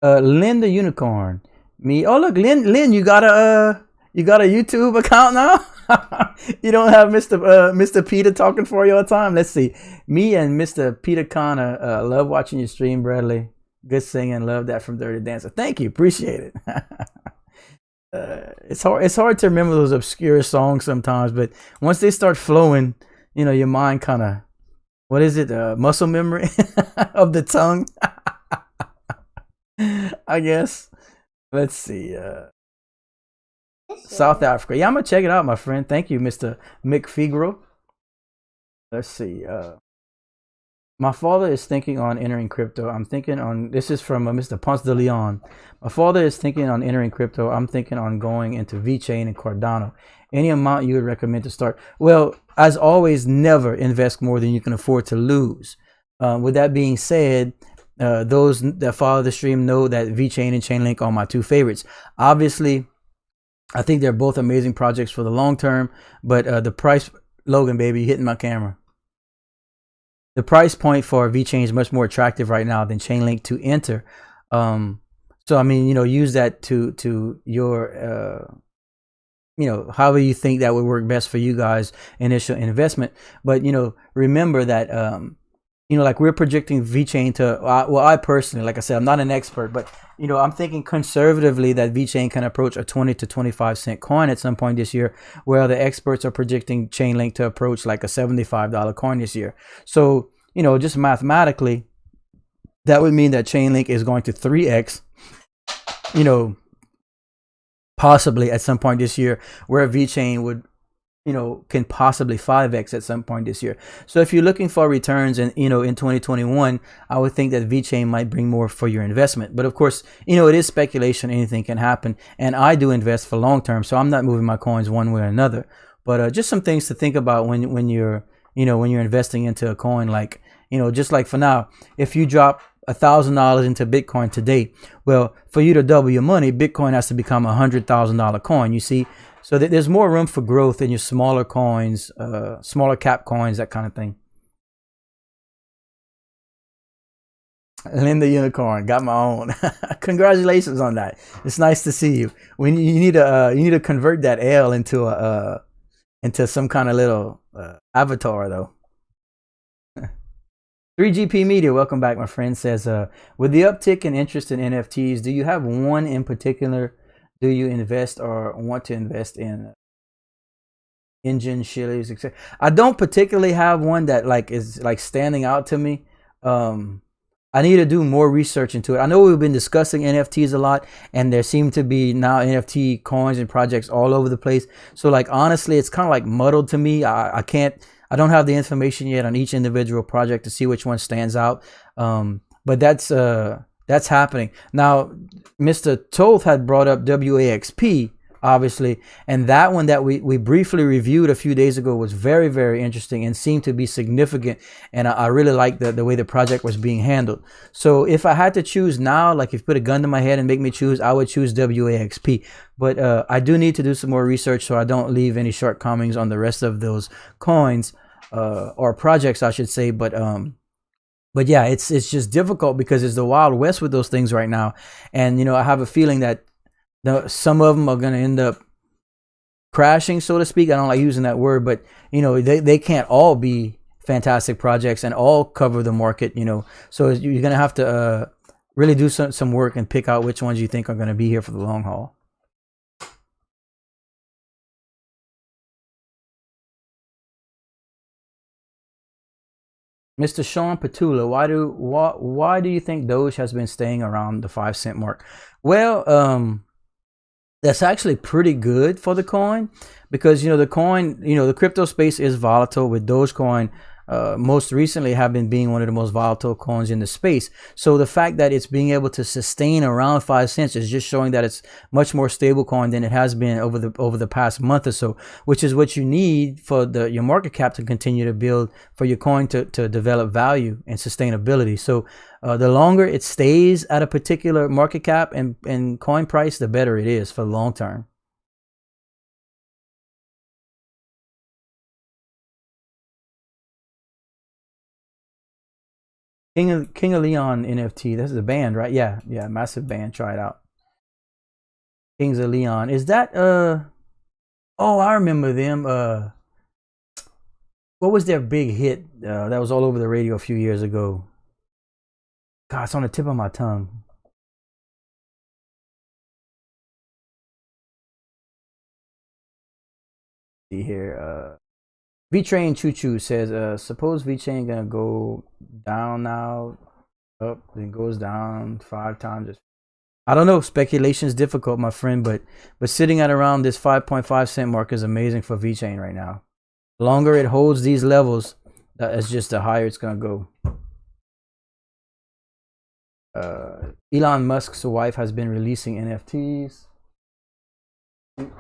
Lynn the Unicorn. Me. Oh, look, Lynn, you got a YouTube account now? You don't have Mr. Peter talking for you all the time? Let's see. Me and Mr. Peter Connor love watching your stream, Bradley. Good singing. Love that from Dirty Dancer. Thank you. Appreciate it. It's hard to remember those obscure songs sometimes, but once they start flowing, your mind kind of, what is it, muscle memory of the tongue. I guess. Let's see. South Africa. Yeah, I'm gonna check it out, my friend. Thank you, Mr. Mcafee. Let's see. My father is thinking on entering crypto. I'm thinking on, this is from Mr. Ponce de Leon. My father is thinking on entering crypto. I'm thinking on going into Vechain and Cardano. Any amount you would recommend to start? Well, as always, never invest more than you can afford to lose. With that being said, those that follow the stream know that Vechain and Chainlink are my two favorites. Obviously, I think they're both amazing projects for the long term, but the price, Logan, baby, hitting my camera. The price point for Vechain is much more attractive right now than Chainlink to enter. So I mean, use that to your, however you think that would work best for you guys, initial investment. But remember that like we're projecting Vechain to, well, I personally, like I said, I'm not an expert, but I'm thinking conservatively that Vechain can approach a 20 to 25 cent coin at some point this year, where the experts are projecting Chainlink to approach like a $75 coin this year. So just mathematically, that would mean that Chainlink is going to 3x, possibly at some point this year, where Vechain would can possibly 5x at some point this year. So if you're looking for returns in 2021, I would think that Vechain might bring more for your investment. But of course, it is speculation, anything can happen, and I do invest for long term, so I'm not moving my coins one way or another. But just some things to think about when you're investing into a coin, like just like for now, if you drop $1,000 into Bitcoin today, well, for you to double your money, Bitcoin has to become $100,000 coin, you see. So there's more room for growth in your smaller coins, smaller cap coins, that kind of thing. Linda Unicorn, got my own. Congratulations on that. It's nice to see you. You need to convert that L into some kind of little avatar though. 3GP Media, welcome back, my friend. Says, with the uptick in interest in NFTs, do you have one in particular? Do you invest or want to invest in engine, shillys, etc.? I don't particularly have one that is standing out to me. I need to do more research into it. I know we've been discussing NFTs a lot, and there seem to be now NFT coins and projects all over the place. So honestly, it's kind of muddled to me. I don't have the information yet on each individual project to see which one stands out. But that's happening. Now, Mr. Toth had brought up WAXP, obviously, and that one that we briefly reviewed a few days ago was very, very interesting and seemed to be significant. And I really liked the way the project was being handled. So if I had to choose now, if you put a gun to my head and make me choose, I would choose WAXP. But I do need to do some more research so I don't leave any shortcomings on the rest of those coins or projects, I should say. But yeah, it's just difficult because it's the Wild West with those things right now. And, I have a feeling that some of them are going to end up crashing, so to speak. I don't like using that word, but, they can't all be fantastic projects and all cover the market, So you're going to have to really do some work and pick out which ones you think are going to be here for the long haul. Mr. Sean Petula, why do you think Doge has been staying around the 5 cent mark? Well, that's actually pretty good for the coin because the coin, the crypto space is volatile, with Dogecoin most recently have been being one of the most volatile coins in the space. So the fact that it's being able to sustain around 5 cents is just showing that it's much more stable coin than it has been over the past month or so, which is what you need for your market cap to continue to build, for your coin to develop value and sustainability. So the longer it stays at a particular market cap and coin price, the better it is for the long term. King of Leon NFT. This is a band, right? Yeah, massive band. Try it out. Kings of Leon. Is that oh, I remember them. What was their big hit that was all over the radio a few years ago? God, it's on the tip of my tongue. See here. Vechain Choo Choo says, suppose Vechain gonna go down now, up, then goes down 5 times. I don't know. Speculation is difficult, my friend, but sitting at around this 5.5 cent mark is amazing for Vechain right now. The longer it holds these levels, that's just the higher it's gonna go. Elon Musk's wife has been releasing NFTs.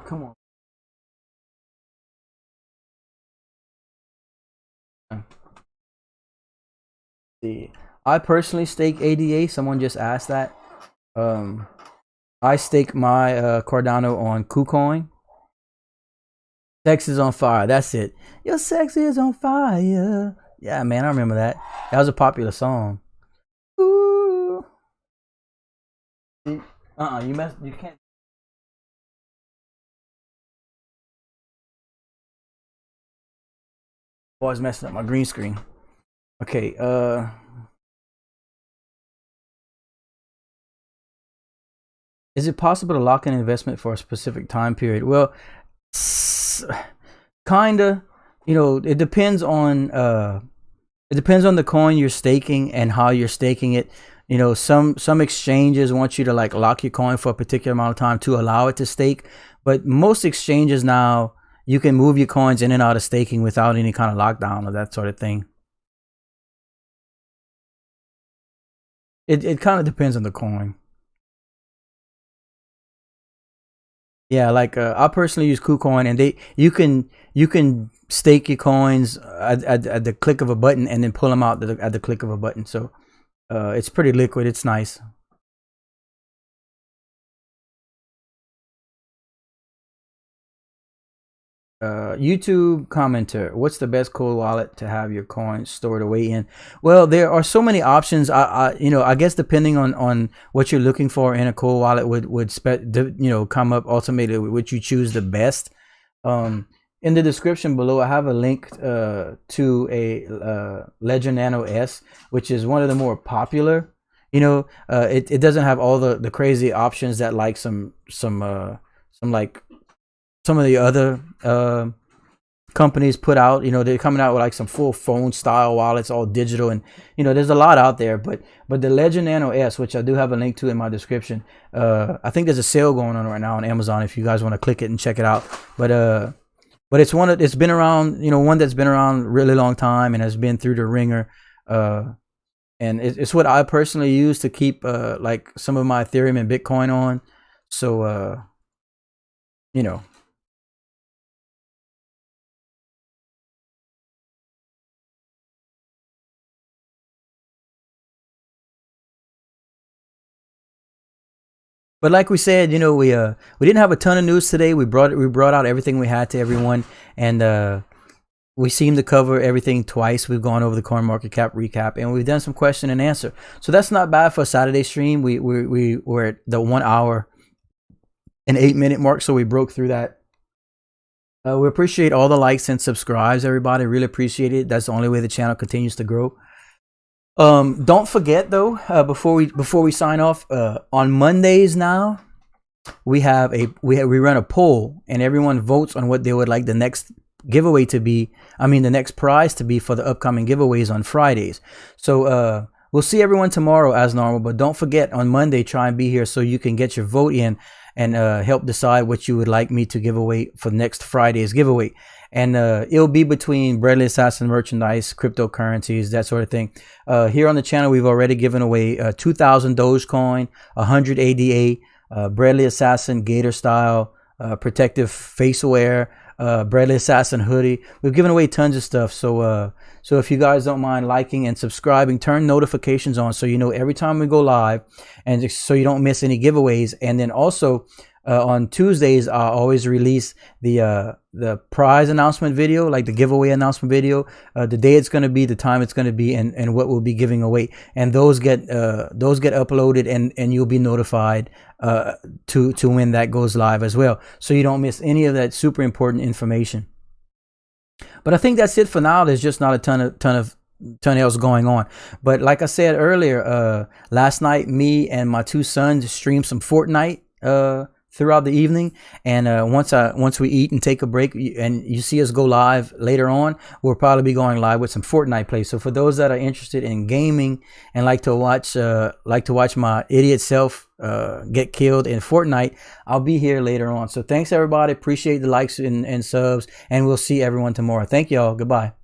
Come on. See, I personally stake ADA. Someone just asked that. I stake my Cardano on KuCoin. Sex is on fire. That's it. Your sex is on fire. Yeah, man, I remember that. That was a popular song. Ooh. You can't. Always messing up my green screen. Okay, is it possible to lock in investment for a specific time period? Well, kinda. You know, it depends on the coin you're staking and how you're staking it. You know, some exchanges want you to like lock your coin for a particular amount of time to allow it to stake, but most exchanges now you can move your coins in and out of staking without any kind of lockdown or that sort of thing. It kind of depends on the coin. Yeah, like I personally use KuCoin, and you can stake your coins at the click of a button and then pull them out at the click of a button. So it's pretty liquid. It's nice. YouTube commenter, what's the best cold wallet to have your coins stored away in? Well, there are so many options. I guess depending on what you're looking for in a cold wallet would come up ultimately which you choose the best. In the description below, I have a link to a Ledger Nano S, which is one of the more popular. It doesn't have all the crazy options that like some of the other companies put out. They're coming out with like some full phone style wallets, all digital, and there's a lot out there. But the Ledger Nano S, which I do have a link to in my description, I think there's a sale going on right now on Amazon if you guys want to click it and check it out. But it's been around, one that's been around a really long time and has been through the ringer. And it's what I personally use to keep like some of my Ethereum and Bitcoin on. So But like we said, we didn't have a ton of news today. We brought out everything we had to everyone, and we seem to cover everything twice. We've gone over the coin market cap recap, and we've done some question and answer. So that's not bad for a Saturday stream. We were at the 1 hour and 8 minute mark, so we broke through that. We appreciate all the likes and subscribes, everybody. Really appreciate it. That's the only way the channel continues to grow. Don't forget though, before we sign off, on Mondays now, we run a poll and everyone votes on what they would like the next giveaway to be. I mean, the next prize to be for the upcoming giveaways on Fridays. So we'll see everyone tomorrow as normal, but don't forget on Monday, try and be here so you can get your vote in and help decide what you would like me to give away for next Friday's giveaway. And it'll be between Bradley Assassin merchandise, cryptocurrencies, that sort of thing. Here on the channel, we've already given away 2,000 Dogecoin, 100 ADA, Bradley Assassin Gator style, protective faceware, Bradley Assassin hoodie. We've given away tons of stuff. So if you guys don't mind liking and subscribing, turn notifications on so you know every time we go live, and so you don't miss any giveaways. And then also on Tuesdays, I always release the prize announcement video, like the giveaway announcement video, the day it's going to be, the time it's going to be, and what we'll be giving away. And those get uploaded, and you'll be notified to when that goes live as well, so you don't miss any of that super important information. But I think that's it for now. There's just not a ton else going on. But like I said earlier, last night me and my 2 sons streamed some Fortnite throughout the evening. And once we eat and take a break and you see us go live later on, we'll probably be going live with some Fortnite play. So for those that are interested in gaming and like to watch my idiot self get killed in Fortnite, I'll be here later on. So thanks everybody, appreciate the likes and subs, and we'll see everyone tomorrow. Thank y'all. Goodbye.